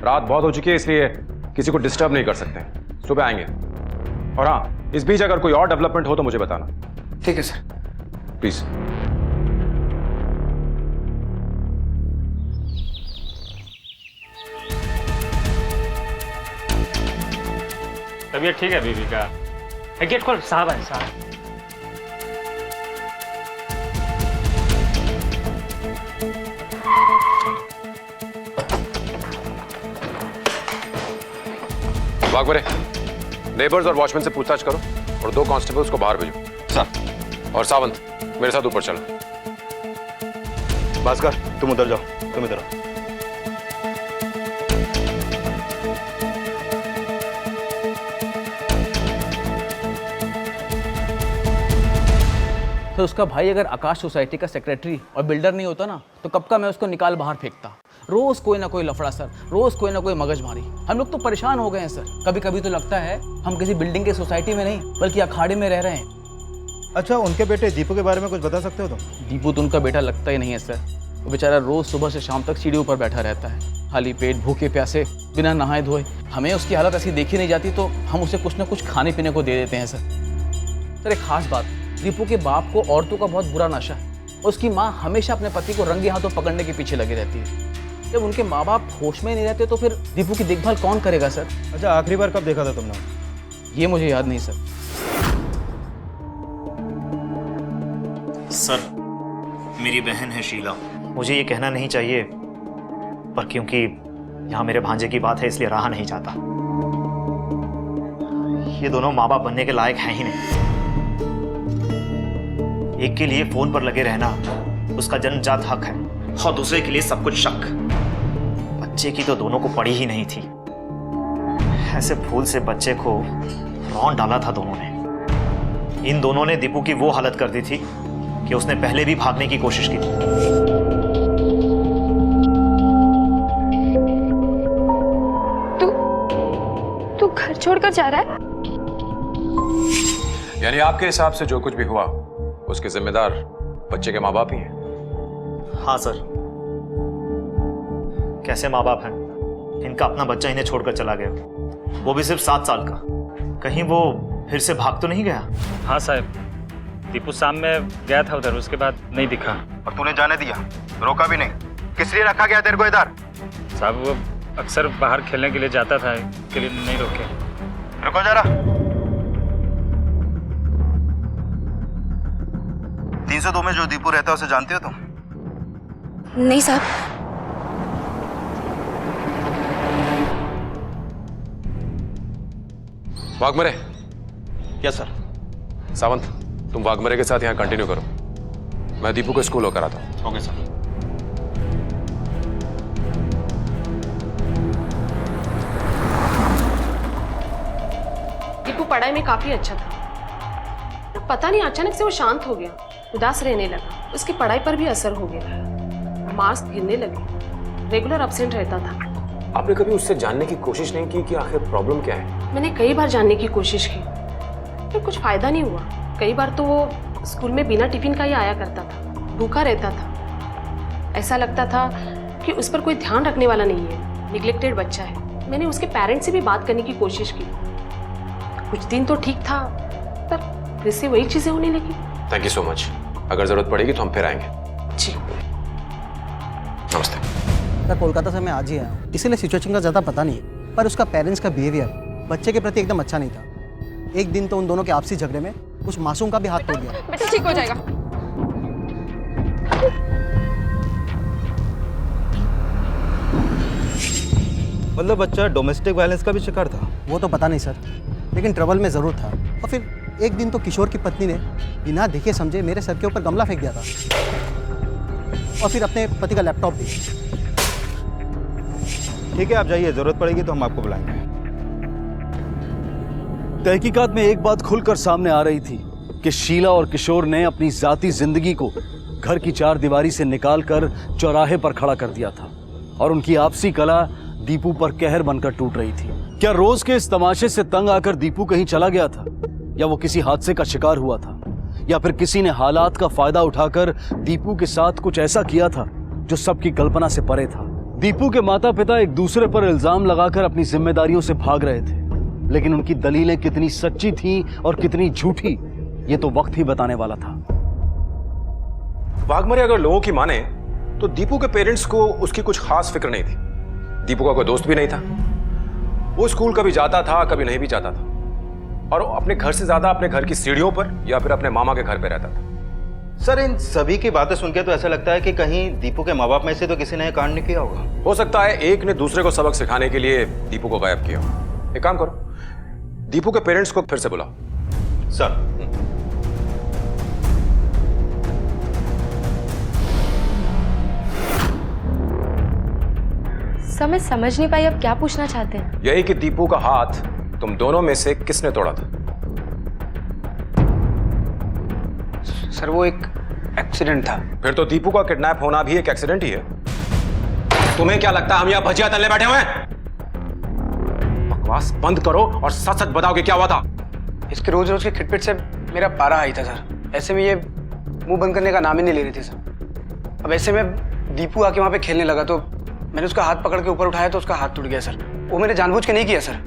रात बहुत हो चुकी है, इसलिए किसी को डिस्टर्ब नहीं कर सकते। सुबह आएंगे। और हाँ, इस बीच अगर कोई और डेवलपमेंट हो तो मुझे बताना। ठीक है सर। प्लीज। तबीयत ठीक है बीवी का? गेट खोल, साहब है साहब। बागवरे, नेबर्स और वॉचमैन से पूछताछ करो और 2 कांस्टेबल्स को बाहर भेजो। सर। और सावंत, मेरे साथ ऊपर चलो। भास्कर, तुम उधर जाओ, तुम इधर आओ। तो उसका भाई अगर आकाश सोसाइटी का सेक्रेटरी और बिल्डर नहीं होता ना तो कब का मैं उसको निकाल बाहर फेंकता। रोज कोई ना कोई लफड़ा सर, रोज कोई ना कोई मगजमारी। हम लोग तो परेशान हो गए हैं सर। कभी कभी तो लगता है हम किसी बिल्डिंग के सोसाइटी में नहीं बल्कि अखाड़े में रह रहे हैं। अच्छा, उनके बेटे दीपू के बारे में कुछ बता सकते हो तुम? दीपू तो उनका बेटा लगता ही नहीं है सर। वो बेचारा रोज सुबह से शाम तक सीढ़ी ऊपर बैठा रहता है, खाली पेट, भूखे प्यासे, बिना नहाए धोए। हमें उसकी हालत ऐसी देखी नहीं जाती तो हम उसे कुछ ना कुछ खाने पीने को दे देते हैं सर। एक खास बात, दीपू के बाप को औरतों का बहुत बुरा नशा है। उसकी माँ हमेशा अपने पति को रंगे हाथों पकड़ने के पीछे लगी रहती है। जब उनके माँ बाप होश में नहीं रहते तो फिर दीपू की देखभाल कौन करेगा सर? अच्छा, आखिरी बार कब देखा था तुमने? ये मुझे याद नहीं सर। सर, मेरी बहन है शीला। मुझे ये कहना नहीं चाहिए, पर क्योंकि यहाँ मेरे भांजे की बात है इसलिए रहा नहीं जाता। ये दोनों माँ बाप बनने के लायक हैं ही नहीं। एक के लिए फोन पर लगे रहना उसका जन्मजात हक है और दूसरे के लिए सब कुछ शक। बच्चे की तो दोनों को पड़ी ही नहीं थी। ऐसे फूल से बच्चे को रौंद डाला था दोनों ने। इन दोनों ने दीपू की वो हालत कर दी थी कि उसने पहले भी भागने की कोशिश की थी। तू घर छोड़कर जा रहा है? यानी आपके हिसाब से जो कुछ भी हुआ उसके जिम्मेदार बच्चे के माँ बाप ही हैं? हाँ सर। कैसे माँ बाप हैं? इनका अपना बच्चा इन्हें छोड़कर चला गया, वो भी सिर्फ 7 साल का। कहीं वो फिर से भाग तो नहीं गया? हाँ साहब, दीपू शाम में गया था उधर, उसके बाद नहीं दिखा। और तूने जाने दिया, रोका भी नहीं? किस लिए रखा गया तेरे को इधर? साहब वो अक्सर बाहर खेलने के लिए जाता था, इसके लिए नहीं रोके। रुको जरा। 302 में जो दीपू रहता है उसे जानते हो तुम? नहीं साहब। वाघमरे। Yes sir. सावंत, तुम वाघमरे के साथ यहाँ कंटिन्यू करो, मैं दीपू को स्कूल होकर आता हूँ। Okay sir. दीपू पढ़ाई में काफी अच्छा था, पता नहीं अचानक से वो शांत हो गया, उदास रहने लगा। उसकी पढ़ाई पर भी असर हो गया, मार्क्स गिरने लगे, रेगुलर एब्सेंट रहता था। आपने कभी उससे जानने की कोशिश नहीं की कि आखिर प्रॉब्लम क्या है? मैंने कई बार जानने की कोशिश की, पर कुछ फायदा नहीं हुआ। कई बार तो वो स्कूल में बिना टिफिन का ही आया करता था, भूखा रहता था। ऐसा लगता था कि उस पर कोई ध्यान रखने वाला नहीं है, निग्लेक्टेड बच्चा है। मैंने उसके पेरेंट्स से भी बात करने की कोशिश की, कुछ दिन तो ठीक था, पर फिर से वही चीजें होने लगी। Thank you so much. अगर जरूरत पड़ेगी तो हम फिर आएंगे। जी नमस्ते। सर कोलकाता से मैं आज ही आया हूँ, इसीलिए सिचुएशन का ज़्यादा पता नहीं है, पर उसका पेरेंट्स का बिहेवियर बच्चे के प्रति एकदम अच्छा नहीं था। एक दिन तो उन दोनों के आपसी झगड़े में उस मासूम का भी हाथ तोड़ दिया। बेटा ठीक हो जाएगा। मतलब बच्चा डोमेस्टिक वायलेंस का भी शिकार था? वो तो पता नहीं सर, लेकिन ट्रबल में ज़रूर था। और फिर एक दिन तो किशोर की पत्नी ने बिना देखे समझे मेरे सर के ऊपर गमला फेंक दिया था, और फिर अपने पति का लैपटॉप भी। ठीक है, आप जाइए, जरूरत पड़ेगी तो हम आपको बुलाएंगे। तहकीकात में एक बात खुलकर सामने आ रही थी कि शीला और किशोर ने अपनी जाती जिंदगी को घर की 4 दीवारी से निकालकर चौराहे पर खड़ा कर दिया था, और उनकी आपसी कला दीपू पर कहर बनकर टूट रही थी। क्या रोज के इस तमाशे से तंग आकर दीपू कहीं चला गया था, या वो किसी हादसे का शिकार हुआ था, या फिर किसी ने हालात का फायदा उठाकर दीपू के साथ कुछ ऐसा किया था जो सबकी कल्पना से परे था। दीपू के माता पिता एक दूसरे पर इल्जाम लगाकर अपनी जिम्मेदारियों से भाग रहे थे, लेकिन उनकी दलीलें कितनी सच्ची थीं और कितनी झूठी, ये तो वक्त ही बताने वाला था। वाघमरे अगर लोगों की माने तो दीपू के पेरेंट्स को उसकी कुछ खास फिक्र नहीं थी। दीपू का कोई दोस्त भी नहीं था, वो स्कूल कभी जाता था कभी नहीं भी जाता था, और अपने घर से ज्यादा अपने घर की सीढ़ियों पर या फिर अपने मामा के घर पे रहता था। सर इन सभी की बातें सुनकर तो ऐसा लगता है कि कहीं दीपू के माँ बाप में से तो किसी ने कांड नहीं किया होगा। हो सकता है एक ने दूसरे को सबक सिखाने के लिए दीपू को गायब किया हो। एक काम करो, दीपू के पेरेंट्स को फिर से बुलाओ। सर। सर मैं समझ नहीं पाई, आप क्या पूछना चाहते हैं? यही कि दीपू का हाथ तुम दोनों में से किसने तोड़ा था? सर वो एक एक्सीडेंट था। फिर तो दीपू का किडनैप होना भी एक एक्सीडेंट ही है। तुम्हें क्या लगता है हम यहां भजिया तलने बैठे हुए हैं? बकवास बंद करो और सच सच बताओ कि क्या हुआ था। इसके रोज रोज के खिटपिट से मेरा पारा आई था सर। ऐसे में ये मुंह बंद करने का नाम ही नहीं ले रही थी सर। अब ऐसे में दीपू आके वहां पे खेलने लगा तो मैंने उसका हाथ पकड़ के ऊपर उठाया तो उसका हाथ टूट गया सर। वो मैंने जानबूझ के नहीं किया सर,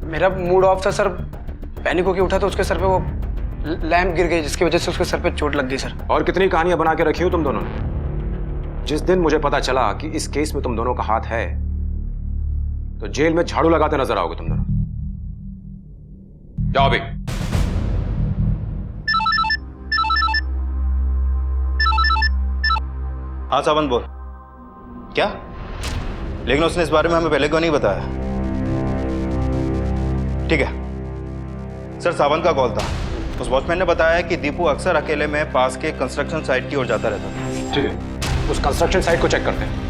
मेरा मूड ऑफ था सर। पैनिक होके उठा तो उसके सर पे वो लैंप गिर गई, जिसकी वजह से उसके सर पे चोट लग गई सर। और कितनी कहानियां बना के रखी हो तुम दोनों ने। जिस दिन मुझे पता चला कि इस केस में तुम दोनों का हाथ है तो जेल में झाड़ू लगाते नजर आओगे तुम दोनों। जाओ अभी। हाँ सावंत बोल। क्या? लेकिन उसने इस बारे में हमें पहले क्यों नहीं बताया? ठीक है सर, सावंत का कॉल था। उस वॉचमैन ने बताया कि दीपू अक्सर अकेले में पास के कंस्ट्रक्शन साइट की ओर जाता रहता था। ठीक है, उस कंस्ट्रक्शन साइट को चेक करते हैं।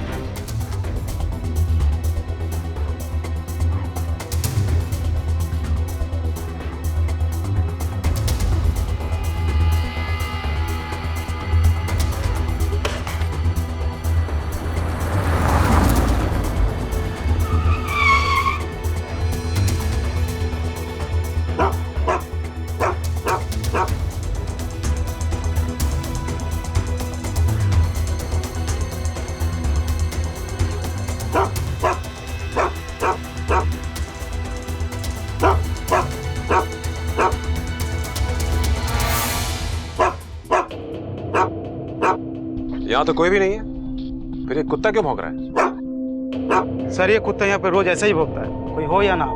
यहाँ तो कोई भी नहीं है, फिर ये कुत्ता क्यों भौंक रहा है? सर ये कुत्ता यहाँ पे रोज ऐसा ही भौंकता है, कोई हो या ना हो।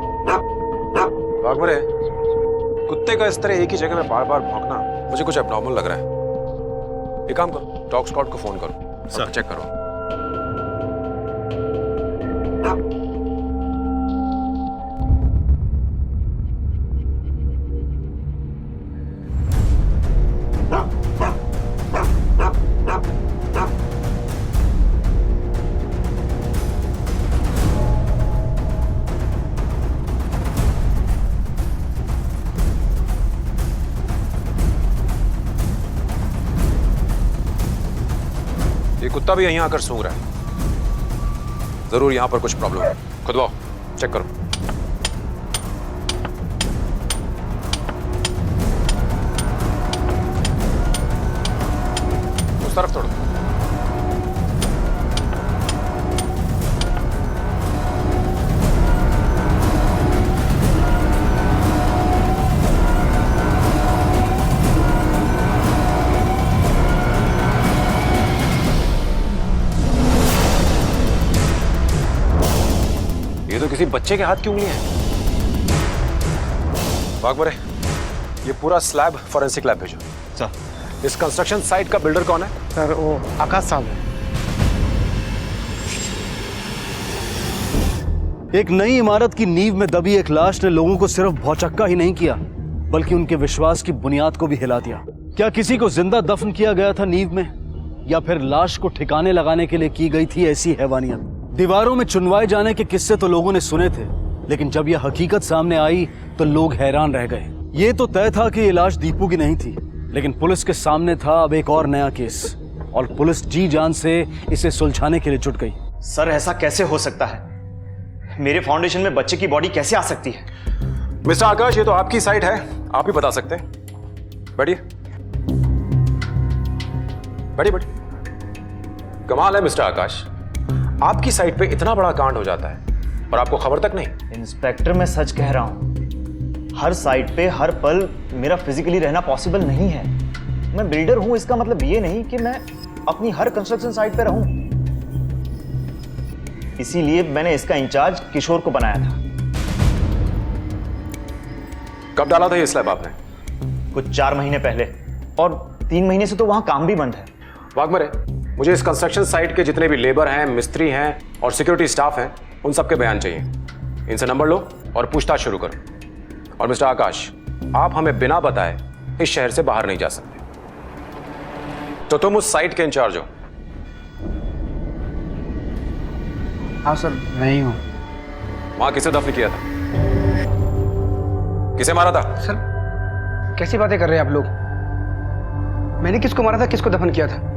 बागमरे, कुत्ते का इस तरह एक ही जगह में बार बार भौंकना मुझे कुछ एबनॉर्मल लग रहा है। एक काम करो, डॉग स्क्वाड को फोन करो, सर चेक करो। ये कुत्ता भी यहीं आकर सूंघ रहा है, जरूर यहां पर कुछ प्रॉब्लम है। खुदवाओ, चेक करो। उस तरफ तोड़ो। ये तो किसी बच्चे के हाथ की उंगलियां हैं। बागमरे, ये पूरा स्लैब फॉरेंसिक लैब भेजो। सर, इस कंस्ट्रक्शन साइट का बिल्डर कौन है? सर वो आकाश साहब है। एक नई इमारत की नींव में दबी एक लाश ने लोगों को सिर्फ भौचक्का ही नहीं किया, बल्कि उनके विश्वास की बुनियाद को भी हिला दिया। क्या किसी को जिंदा दफन किया गया था नींव में, या फिर लाश को ठिकाने लगाने के लिए की गई थी ऐसी हैवानियत? दीवारों में चुनवाए जाने के किस्से तो लोगों ने सुने थे, लेकिन जब यह हकीकत सामने आई तो लोग हैरान रह गए। ये तो तय था कि ये लाश दीपू की नहीं थी, लेकिन पुलिस के सामने था अब एक और नया केस, और पुलिस जी जान से इसे सुलझाने के लिए जुट गई। सर ऐसा कैसे हो सकता है? मेरे फाउंडेशन में बच्चे की बॉडी कैसे आ सकती है? मिस्टर आकाश, ये तो आपकी साइट है, आप ही बता सकते हैं। बैठिए बैठिए बैठिए। कमाल है मिस्टर आकाश, आपकी साइट पे इतना बड़ा कांड हो जाता है और आपको खबर तक नहीं। इंस्पेक्टर मैं सच कह रहा हूं, हर साइट पे हर पल मेरा फिजिकली रहना पॉसिबल नहीं है। मैं बिल्डर हूं, इसका मतलब ये नहीं कि मैं अपनी हर कंस्ट्रक्शन साइट पे रहूं। इसीलिए मैंने इसका इंचार्ज किशोर को बनाया था। कब डाला था ये स्लैब आपने? कुछ 4 महीने पहले, और 3 महीने से तो वहां काम भी बंद है। वाघमरे, मुझे इस कंस्ट्रक्शन साइट के जितने भी लेबर हैं, मिस्त्री हैं और सिक्योरिटी स्टाफ हैं, उन सबके बयान चाहिए। इनसे नंबर लो और पूछताछ शुरू करो। और मिस्टर आकाश, आप हमें बिना बताए इस शहर से बाहर नहीं जा सकते, तो तुम उस साइट के इंचार्ज हो। हाँ सर, मैं ही हूँ। वहां किसे दफन किया था? किसे मारा था? सर कैसी बातें कर रहे हैं आप लोग? मैंने किसको मारा था, किसको दफन किया था?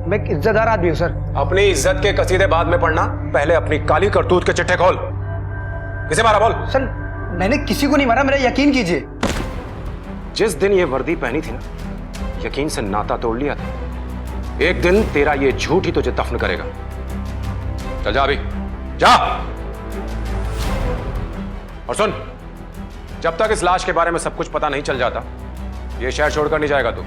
मैं एक इज्जतदार आदमी हूँ सर। अपनी इज्जत के कसीदे बाद में पढ़ना, पहले अपनी काली करतूत के चिट्ठे खोल। किसे मारा बोल? सर मैंने किसी को नहीं मारा, मेरा यकीन कीजिए। जिस दिन ये वर्दी पहनी थी ना, यकीन से नाता तोड़ लिया था। एक दिन तेरा ये झूठ ही तुझे दफन करेगा। चल जा अभी, जा। और सुन, जब तक इस लाश के बारे में सब कुछ पता नहीं चल जाता, ये शहर छोड़कर नहीं जाएगा तू।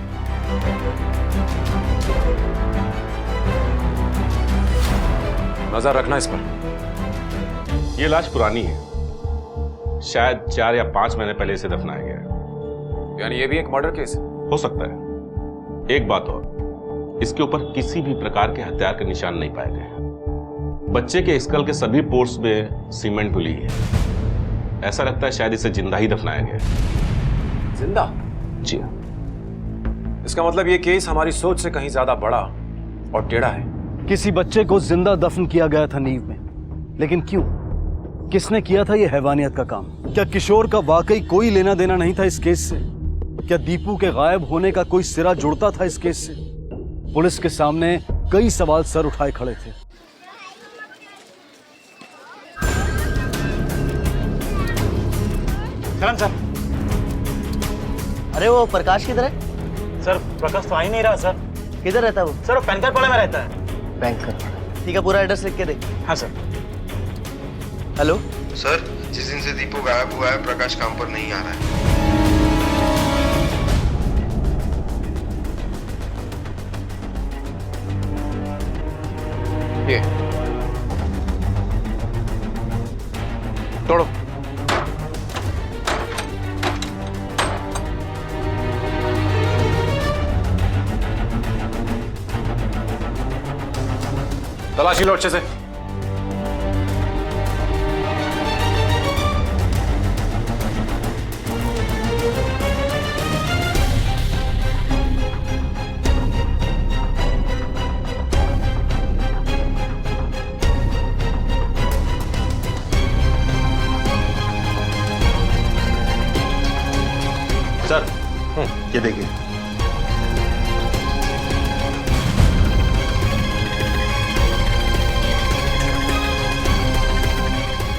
नजर रखना इस पर। यह लाश पुरानी है, शायद 4 या 5 महीने पहले इसे दफनाया गया है। यानी ये भी एक मर्डर केस है? हो सकता है। एक बात और, इसके ऊपर किसी भी प्रकार के हथियार के निशान नहीं पाए गए। बच्चे के स्कल के सभी पोर्ट्स में सीमेंट घुली है। ऐसा लगता है शायद इसे जिंदा ही दफनाया गया है। जिंदा? जी हाँ। इसका मतलब ये केस हमारी सोच से कहीं ज्यादा बड़ा और टेढ़ा है। किसी बच्चे को जिंदा दफन किया गया था नींव में, लेकिन क्यों? किसने किया था यह हैवानियत का काम? क्या किशोर का वाकई कोई लेना देना नहीं था इस केस से? क्या दीपू के गायब होने का कोई सिरा जुड़ता था इस केस से? पुलिस के सामने कई सवाल सर उठाए खड़े थे। सलाम सर। अरे वो प्रकाश किधर है? सर प्रकाश तो आ ही नहीं रहा सर। किधर रहता है वो? सर वो बैंकर पाड़ा में रहता है। बैंकर? ठीक है, पूरा एड्रेस लिख के दे। हाँ सर। हेलो सर, जिस दिन से दीपू गायब हुआ है, प्रकाश काम पर नहीं आ रहा है। ये तोड़ो। तलाशी लो अच्छे से। सर ये देखिए।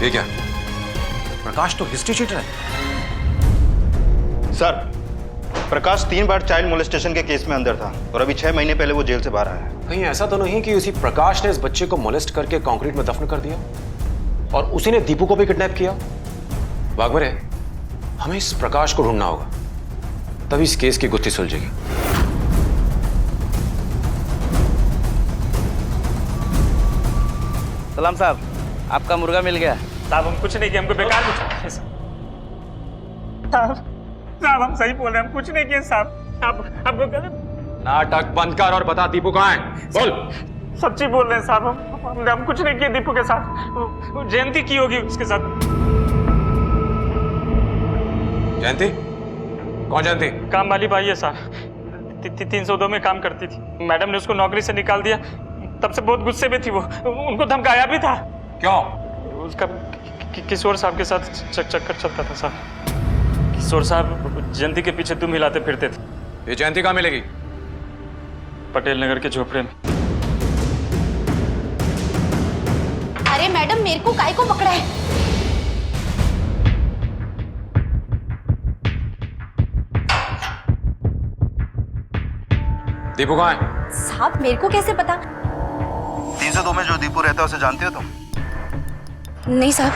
ये क्या? प्रकाश तो हिस्ट्री शीटर है। सर, प्रकाश 3 बार चाइल्ड मोलेस्टेशन के केस में अंदर था और अभी 6 महीने पहले वो जेल से बाहर आया है। कहीं ऐसा तो नहीं कि उसी प्रकाश ने इस बच्चे को मोलेस्ट करके कंक्रीट में दफन कर दिया और उसी ने दीपू को भी किडनैप किया? वाघमरे, हमें इस प्रकाश को ढूंढना होगा, तभी इस केस की गुत्थी सुलझेगी। सलाम साहब, आपका मुर्गा मिल गया। साहब हम कुछ नहीं किए, हमको बेकार पूछा। साहब साहब हम सही बोल रहे हैं, हम कुछ नहीं किए साहब। आपको गलत। नाटक बंद कर और बता दीपू कहाँ है, बोल। सच्ची बोल रहे हैं साहब, हम कुछ नहीं किए दीपू के साथ। वो जयंती की होगी उसके साथ। जयंती? कौन जयंती? काम वाली बाई है साहब, 302 में काम करती थी। मैडम ने उसको नौकरी से निकाल दिया, तब से बहुत गुस्से में थी वो, उनको धमकाया भी था। क्यों? उसका किशोर साहब के साथ चक्कर चलता था साहब। किशोर साहब जयंती के पीछे दुम हिलाते फिरते थे। ये जयंती कहाँ मिलेगी? पटेल नगर के झोपड़े में। अरे मैडम, मेरे को काय को पकड़ा है? दीपू कहाँ है? साहब मेरे को कैसे पता? 302 में जो दीपू रहता है उसे जानते हो तुम? नहीं साहब।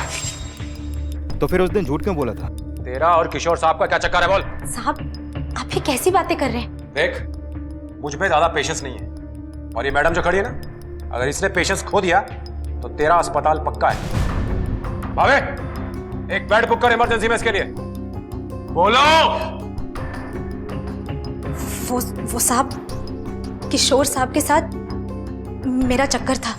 तो फिर उस दिन झूठ क्यों बोला था? तेरा और किशोर साहब का क्या चक्कर है, बोल। साहब आप ये कैसी बातें कर रहे हैं? देख, मुझ में ज्यादा पेशेंस नहीं है, और ये मैडम जो खड़ी है ना, अगर इसने पेशेंस खो दिया तो तेरा अस्पताल पक्का है। भावे, एक बेड बुक कर इमरजेंसी में इसके लिए। बोलो। वो साहब, किशोर साहब के साथ मेरा चक्कर था।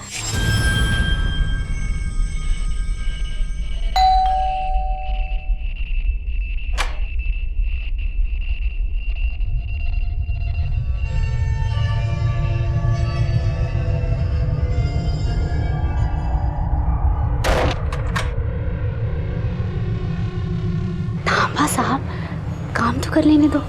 थापा साहब, काम तो कर लेने दो।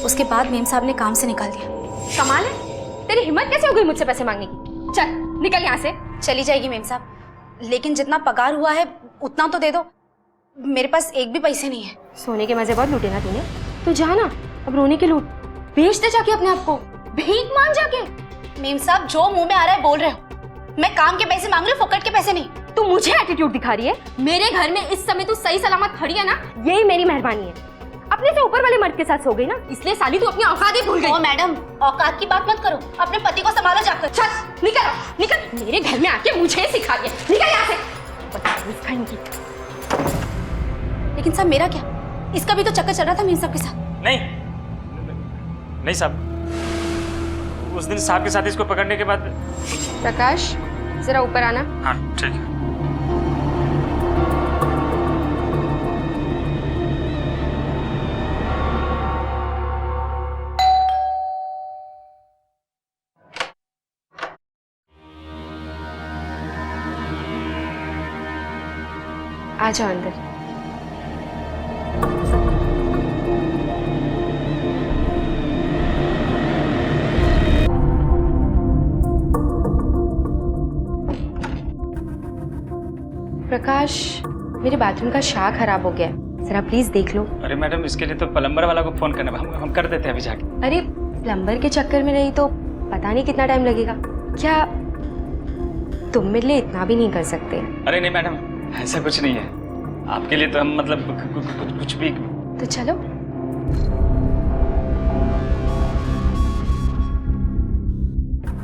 उसके बाद मेम साहब ने काम से निकाल दिया। कमाल है, तेरी हिम्मत कैसे हो गई मुझसे पैसे मांगने की? चल निकल यहाँ से। चली जाएगी मेम साहब, लेकिन जितना पगार हुआ है उतना तो दे दो। मेरे पास एक भी पैसे नहीं है। सोने के मजे बहुत लूटे ना तूने, तो जा ना, अब रोने के लूट। बेच दे जाके अपने आप को, भीख मांग जाके। मेम साहब जो मुंह में आ रहा है बोल रहे हो। मैं काम के पैसे मांग रही हूँ, फोकट के पैसे नहीं। तू मुझे एटीट्यूड दिखा रही है? मेरे घर में इस समय तू सही सलामत खड़ी है ना, यही मेरी मेहरबानी है। अपने से ऊपर वाले मर्द के साथ सो गई ना, इसलिए साली तू अपनी औकात ही भूल गई। ओ मैडम, औकात की बात मत करो, अपने पति को संभालो जाकर। चल निकल निकल, मेरे घर में आके मुझे सिखा रही है। निकल यहाँ से। लेकिन साहब मेरा क्या? इसका भी तो चक्कर चल रहा था मेम साहब के साथ। नहीं साहब, उस दिन साहब के साथ इसको पकड़ने के बाद। प्रकाश जरा ऊपर आना। हाँ ठीक है। आ जाओ अंदर। प्रकाश, मेरे बाथरूम का शावर खराब हो गया है, जरा प्लीज देख लो। अरे मैडम, इसके लिए तो प्लम्बर वाला को फोन करना, हम कर देते हैं अभी जाके। अरे प्लम्बर के चक्कर में नहीं तो पता नहीं कितना टाइम लगेगा। क्या तुम मेरे लिए इतना भी नहीं कर सकते? अरे नहीं मैडम, ऐसा कुछ नहीं है, आपके लिए तो हम मतलब कुछ भी। तो चलो।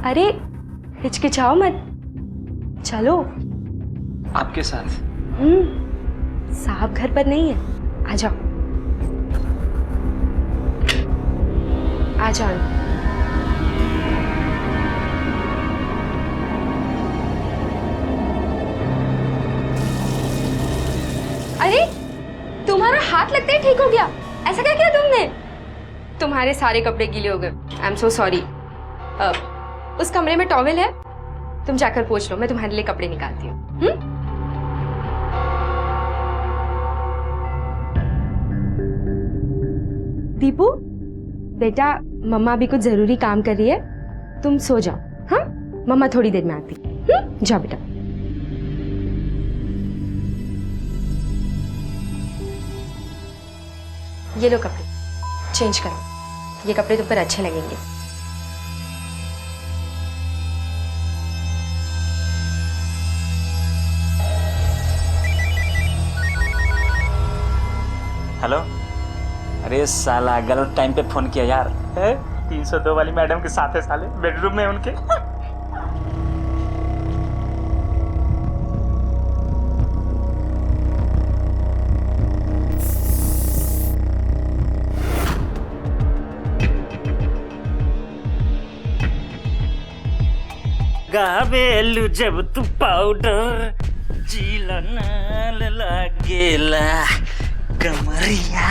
अरे हिचकिचाओ मत, चलो। आपके साथ? साहब घर पर नहीं है, आ जाओ आ जाओ। अरे तुम्हारा हाथ लगते ही ठीक हो गया, ऐसा क्या किया तुमने? तुम्हारे सारे कपड़े गीले हो गए। I am so sorry. उस कमरे में टॉवेल है, तुम जाकर पोंछ लो, मैं तुम्हारे लिए कपड़े निकालती हूँ। दीपू बेटा, मम्मा अभी कुछ जरूरी काम कर रही है, तुम सो जाओ। हाँ, मम्मा थोड़ी देर में आती। जाओ बेटा। ये लो कपड़े, चेंज करो, ये कपड़े तुम पर अच्छे लगेंगे। हेलो। अरे साला गलत टाइम पे फोन किया यार। 302 वाली मैडम के साथ है साले, बेडरूम में उनके। गावेलु जब तू पाउडर जीलन लागेला कमरिया।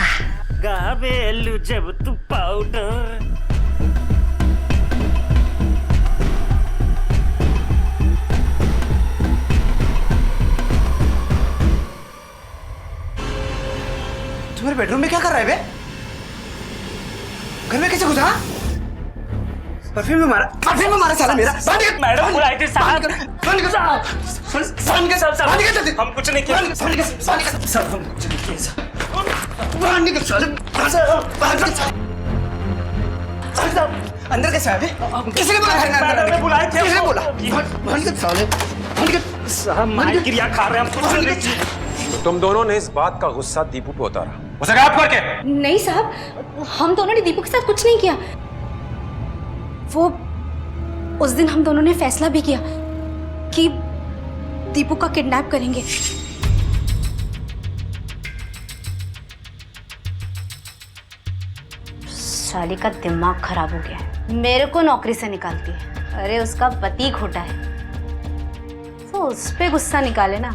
गावेलु जब तू पाउडर। तुम्हारे बेडरूम में क्या कर रहा है बे? घर में कैसे घुसा? परफ्यूम में मारा साला मेरा। मैडम बुलाए थे साहब। हम कुछ नहीं किया। अंदर कैसे आए? किसने बोला? बुलाए थे। किसने बोला? साहब मार क्रिया खा रहे हैं हम। तो तुम दोनों ने इस बात का गुस्सा दीपू पे उतारा, उसे गायब करके? नहीं साहब, हम दोनों ने दीपू के साथ कुछ नहीं किया। वो उस दिन हम दोनों ने फैसला भी किया कि दीपू का किडनैप करेंगे। साली का दिमाग खराब हो गया है, मेरे को नौकरी से निकालती है। अरे उसका पति खोटा है तो उस पे गुस्सा निकाले ना,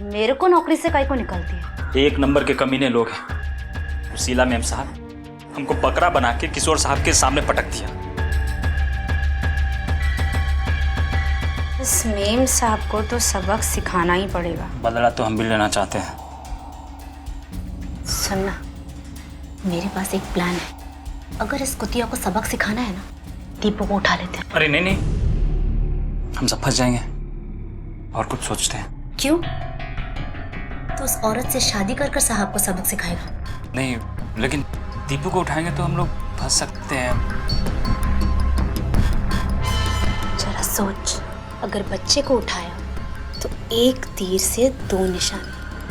मेरे को नौकरी से काहे को निकालती है? एक नंबर के कमीने लोग हैं। शीला मैम साहब हमको बकरा बना के किशोर साहब के सामने पटक दिया। इस मेम साहब को तो सबक सिखाना ही पड़ेगा। बदला तो हम भी लेना चाहते हैं। सुनना, मेरे पास एक प्लान है। अगर इस कुतिया को सबक सिखाना है ना, दीपू को उठा लेते हैं। अरे नहीं नहीं, हम सब फंस जाएंगे और कुछ सोचते हैं। क्यों? तो उस औरत से शादी कर साहब को सबक सिखाएगा। नहीं, लेकिन दीपू को उठाएंगे तो हम लोग फंस सकते हैं। जरा सोच, अगर बच्चे को उठाया तो एक तीर से दो निशान।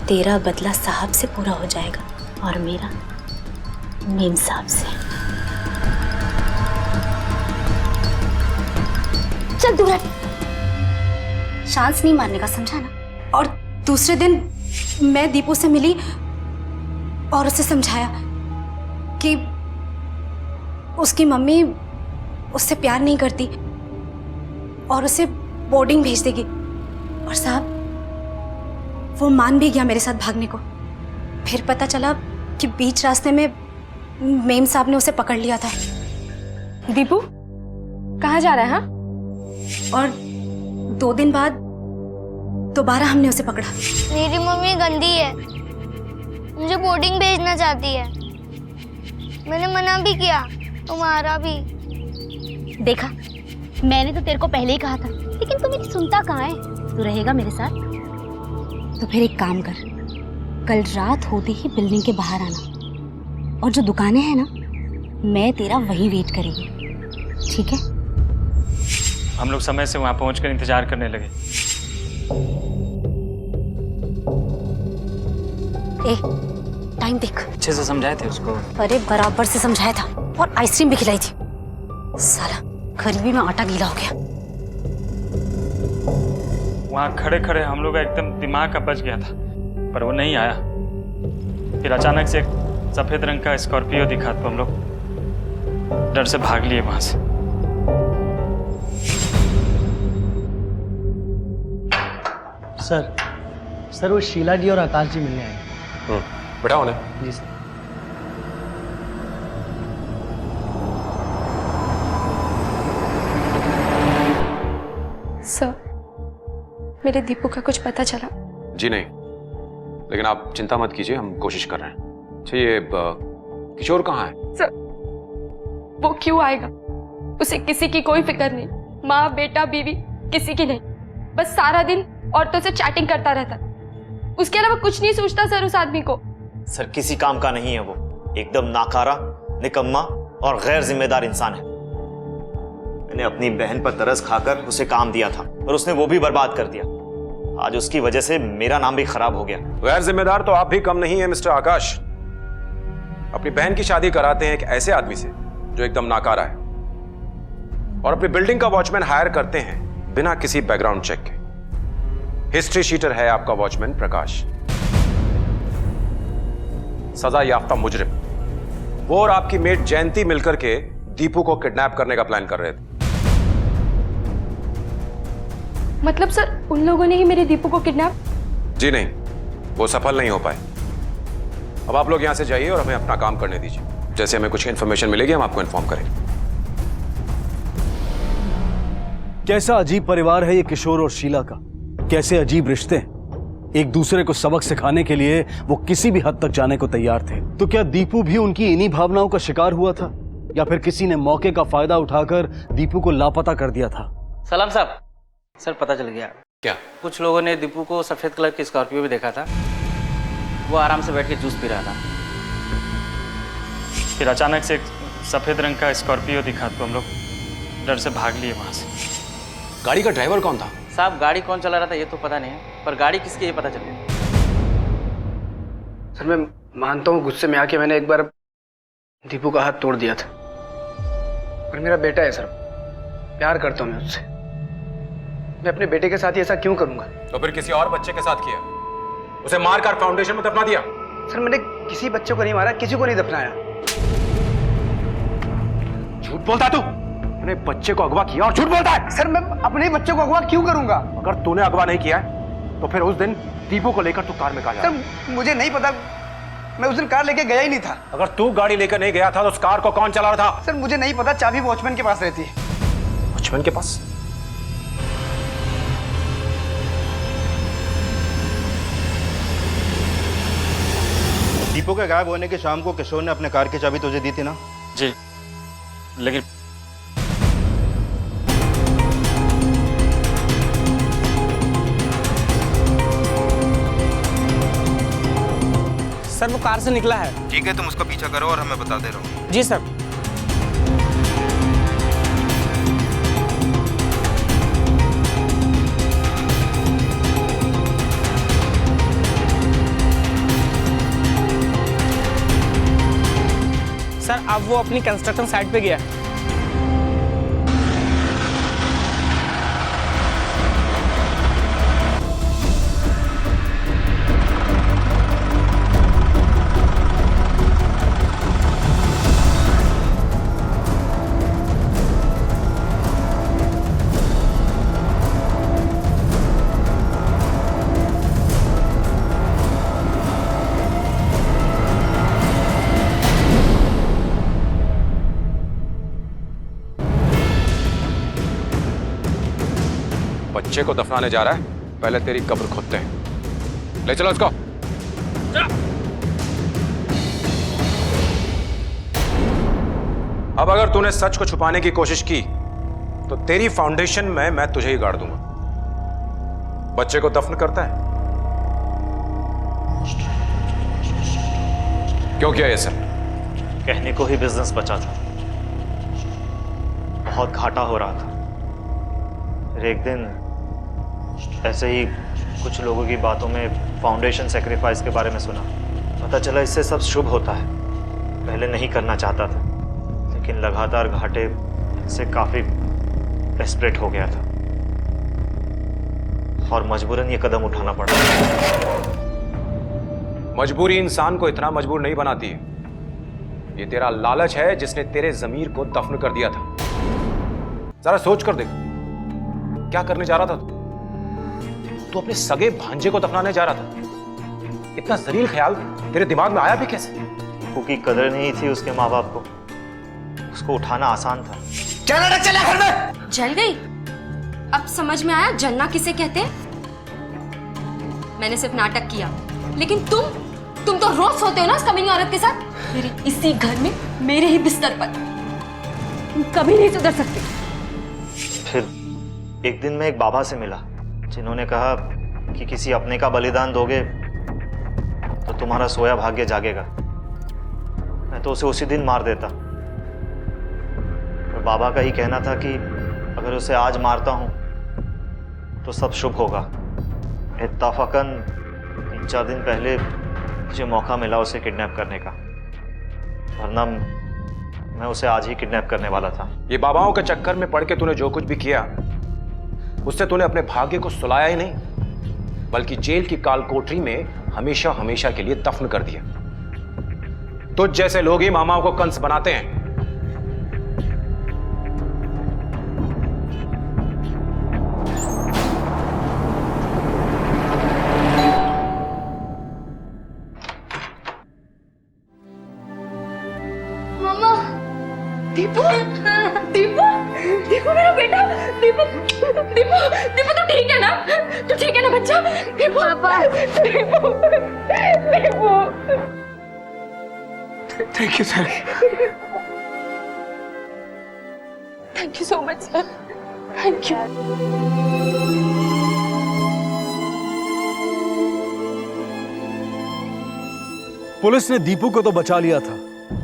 तेरा बदला साहब से पूरा हो जाएगा और मेरा मेम साहब से। चल दूर हट। चांस नहीं मारने का, समझा ना? और दूसरे दिन मैं दीपू से मिली और उसे समझाया कि उसकी मम्मी उससे प्यार नहीं करती और उसे बोर्डिंग भेज देगी। और साहब वो मान भी गया मेरे साथ भागने को। फिर पता चला कि बीच रास्ते में मेम साहब ने उसे पकड़ लिया था। दीपू कहाँ जा रहा है? हाँ? और 2 दिन बाद दोबारा हमने उसे पकड़ा। मेरी मम्मी गंदी है, मुझे बोर्डिंग भेजना चाहती है। मैंने मना भी किया, तुम्हारा भी। देखा, मैंने तो तेरे को पहले ही कहा था, लेकिन तू मेरी सुनता कहाँ है। तू रहेगा मेरे साथ? तो फिर एक काम कर, कल रात होते ही बिल्डिंग के बाहर आना, और जो दुकानें हैं ना, मैं तेरा वहीं वेट करेंगी, ठीक है? हम लोग समय से वहां पहुंचकर इंतजार करने लगे। ए, टाइम देख। अच्छे से समझाए थे उसको। अरे बराबर से समझाया था, और आइसक्रीम भी खिलाई थी। साला गरीबी में आटा गीला हो गया। वहां खड़े खड़े हम लोग का एकदम दिमाग का बच गया था, पर वो नहीं आया। फिर अचानक से एक सफेद रंग का स्कॉर्पियो दिखा तो हम लोग डर से भाग लिए वहां से। सर वो शीला जी और आकाश जी मिलने आए। बैठा उन्हें। जी सर। सर, मेरे दीपू का कुछ पता चला? जी नहीं, लेकिन आप चिंता मत कीजिए, हम कोशिश कर रहे हैं। अच्छा, ये किशोर कहाँ है? सर, वो क्यों आएगा? उसे किसी की कोई फिक्र नहीं, माँ बेटा बीवी किसी की नहीं। बस सारा दिन औरतों से चैटिंग करता रहता, उसके अलावा कुछ नहीं सोचता सर उस आदमी को। सर किसी काम का नहीं है वो, एकदम नाकारा, निकम्मा और गैर जिम्मेदार इंसान है। मैंने अपनी बहन पर तरस खाकर उसे काम दिया था, और उसने वो भी बर्बाद कर दिया। आज उसकी वजह से मेरा नाम भी खराब हो गया। गैर जिम्मेदार तो आप भी कम नहीं है मिस्टर आकाश। अपनी बहन की शादी कराते हैं एक ऐसे आदमी से जो एकदम नाकारा है, और अपनी बिल्डिंग का वॉचमैन हायर करते हैं बिना किसी बैकग्राउंड चेक के। हिस्ट्री शीटर है आपका वॉचमैन प्रकाश, सजा याफ्ता मुजरिम। वो और आपकी मेट जयंती मिलकर के दीपू को किडनैप करने का प्लान कर रहे थे। मतलब सर, उन लोगों ने ही मेरे दीपू को किडनैप? जी नहीं, वो सफल नहीं हो पाए। अब आप लोग यहां से जाइए और हमें अपना काम करने दीजिए। जैसे हमें कुछ इन्फॉर्मेशन मिलेगी हम आपको इन्फॉर्म करेंगे। कैसा अजीब परिवार है ये किशोर और शीला का, कैसे अजीब रिश्ते हैं। एक दूसरे को सबक सिखाने के लिए वो किसी भी हद तक जाने को तैयार थे। तो क्या दीपू भी उनकी इन्हीं भावनाओं का शिकार हुआ था, या फिर किसी ने मौके का फायदा उठाकर दीपू को लापता कर दिया था? सलाम साहब। सर पता चल गया। क्या? कुछ लोगों ने दीपू को सफेद कलर की स्कॉर्पियो भी देखा था, वो आराम से बैठ के जूस पी रहा था। फिर अचानक से एक सफेद रंग का स्कॉर्पियो दिखा तो हम लोग डर से भाग लिए वहां से। गाड़ी का ड्राइवर कौन था? साहब गाड़ी कौन चला रहा था ये तो पता नहीं है, पर गाड़ी किसकी ये पता चल गया। सर मैं मानता हूँ गुस्से में आके मैंने एक बार दीपू का हाथ तोड़ दिया था, पर मेरा बेटा है सर, प्यार करता हूँ मैं उससे। मैं अपने बेटे के साथ ही ऐसा क्यों करूंगा? तो फिर किसी और बच्चे के साथ किया, उसे मारकर फाउंडेशन में दफना दिया? सर मैंने किसी बच्चे को नहीं मारा, किसी को नहीं दफनाया। झूठ बोलता तू, तूने बच्चे को अगवा किया और झूठ बोलता है। सर मैं अपने बच्चे को अगवा क्यों करूंगा? अगर तूने अगवा नहीं किया है तो फिर उस दिन दीपू को लेकर तू कार में कहाँ जा रहा था? सर मुझे नहीं पता, मैं उस दिन कार लेके गया ही नहीं था। अगर तू गाड़ी लेकर नहीं गया था तो उस कार को कौन चला रहा था? सर मुझे नहीं पता, चाबी वॉचमैन के पास रहती है। वॉचमैन के पास? दीपू के गायब होने के शाम को किशोर ने अपने कार की चाबी तुझे दी थी ना? जी, लेकिन सर वो कार से निकला है। ठीक है, तुम उसका पीछा करो और हमें बता दे रहा हूँ। जी सर। सर अब वो अपनी कंस्ट्रक्शन साइट पे गया है। बच्चे को दफनाने जा रहा है? पहले तेरी कब्र खोदते हैं। ले चलो उसको। अब अगर तूने सच को छुपाने की कोशिश की तो तेरी फाउंडेशन में मैं तुझे ही गाड़ दूंगा। बच्चे को दफन करता है? क्यों किया ये सर? कहने को ही बिजनेस बचा था, बहुत घाटा हो रहा था। फिर एक दिन ऐसे ही कुछ लोगों की बातों में फाउंडेशन सेक्रीफाइस के बारे में सुना। पता चला इससे सब शुभ होता है। पहले नहीं करना चाहता था, लेकिन लगातार घाटे से काफी डेस्परेट हो गया था और मजबूरन ये कदम उठाना पड़ा। मजबूरी इंसान को इतना मजबूर नहीं बनाती है। ये तेरा लालच है जिसने तेरे जमीर को दफन कर दिया था। जरा सोच कर देख, क्या करने जा रहा था तू अपने सगे भांजे को दफनाने जा रहा था। इतना जलील ख्याल तेरे दिमाग में आया भी कैसे? दीपू की कदर नहीं थी उसके माँ बाप को, उसको उठाना आसान था। चल घर में। जल गई? अब समझ में आया जलना किसे कहते हैं? मैंने सिर्फ नाटक किया, लेकिन तुम तो रोज सोते हो ना उस कमीनी औरत के साथ, मेरे इसी घर में, मेरे ही बिस्तर पर। तुम कभी नहीं सुधर सकते। फिर एक दिन मैं एक बाबा से मिला, जिन्होंने कहा कि किसी अपने का बलिदान दोगे तो तुम्हारा सोया भाग्य जागेगा। मैं तो उसे उसी दिन मार देता। और बाबा का ही कहना था कि अगर उसे आज मारता हूं तो सब शुभ होगा। इत्तफाकन 3-4 दिन पहले मुझे मौका मिला उसे किडनैप करने का, वरना मैं उसे आज ही किडनैप करने वाला था। ये बाबाओं के चक्कर में पड़ के तूने जो कुछ भी किया, उससे तूने अपने भाग्य को सुलाया ही नहीं, बल्कि जेल की कालकोठरी में हमेशा हमेशा के लिए दफन कर दिया। तुझ जैसे लोग ही मामाओं को कंस बनाते हैं। मामा। दीपू, दीपू, दीपू मेरा बेटा, दीपू, दीपू, दीपू तू ठीक है ना? तू ठीक है ना बच्चा? Deepu, Deepu, Deepu. Thank you sir. Thank you so much sir. Thank you. Police ने दीपू को तो बचा लिया था,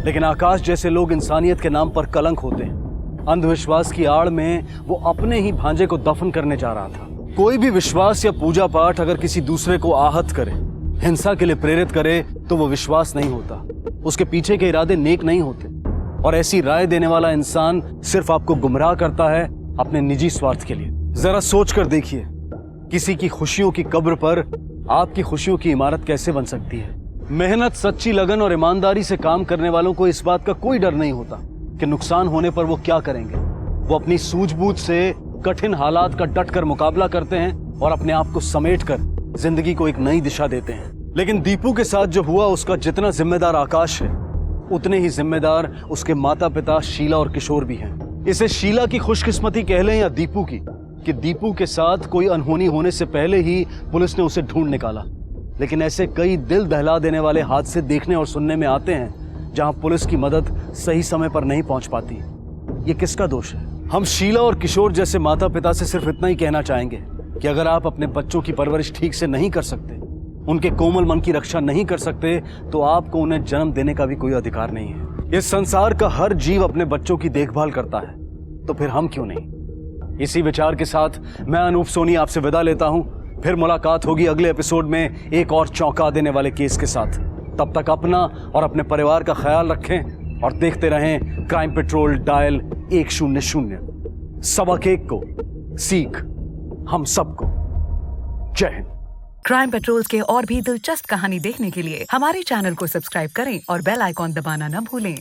लेकिन आकाश जैसे लोग इंसानियत के नाम पर कलंक होते हैं। अंधविश्वास की आड़ में वो अपने ही भांजे को दफन करने जा रहा था। कोई भी विश्वास या पूजा पाठ अगर किसी दूसरे को आहत करे, हिंसा के लिए प्रेरित करे, तो वो विश्वास नहीं होता। उसके पीछे के इरादे नेक नहीं होते, और ऐसी राय देने वाला इंसान सिर्फ आपको गुमराह करता है अपने निजी स्वार्थ के लिए। जरा सोच कर देखिए, किसी की खुशियों की कब्र पर आपकी खुशियों की इमारत कैसे बन सकती है? मेहनत, सच्ची लगन और ईमानदारी से काम करने वालों को इस बात का कोई डर नहीं होता कि नुकसान होने पर वो क्या करेंगे। वो अपनी सूझबूझ से कठिन हालात का डटकर मुकाबला करते हैं और अपने आप को समेटकर जिंदगी को एक नई दिशा देते हैं। लेकिन दीपू के साथ जो हुआ, उसका जितना जिम्मेदार आकाश है, उतने ही जिम्मेदार उसके माता पिता शीला और किशोर भी हैं। इसे शीला की खुशकिस्मती कह लें या दीपू की, कि दीपू के साथ कोई अनहोनी होने से पहले ही पुलिस ने उसे ढूंढ निकाला। लेकिन ऐसे कई दिल दहला देने वाले हादसे देखने और सुनने में आते हैं जहां पुलिस की मदद सही समय पर नहीं पहुंच पाती। ये किसका दोष है? हम शीला और किशोर जैसे माता पिता से सिर्फ इतना ही कहना चाहेंगे कि अगर आप अपने बच्चों की परवरिश ठीक से नहीं कर सकते, उनके कोमल मन की रक्षा नहीं कर सकते, तो आपको उन्हें जन्म देने का भी कोई अधिकार नहीं है। इस संसार का हर जीव अपने बच्चों की देखभाल करता है, तो फिर हम क्यों नहीं? इसी विचार के साथ मैं अनूप सोनी आपसे विदा लेता हूं। फिर मुलाकात होगी अगले एपिसोड में एक और चौंका देने वाले केस के साथ। तब तक अपना और अपने परिवार का ख्याल रखें और देखते रहें क्राइम पेट्रोल डायल 100। सबक एक को सीख हम सबको। जय हिंद। क्राइम पेट्रोल के और भी दिलचस्प कहानी देखने के लिए हमारे चैनल को सब्सक्राइब करें और बेल आइकॉन दबाना न भूलें।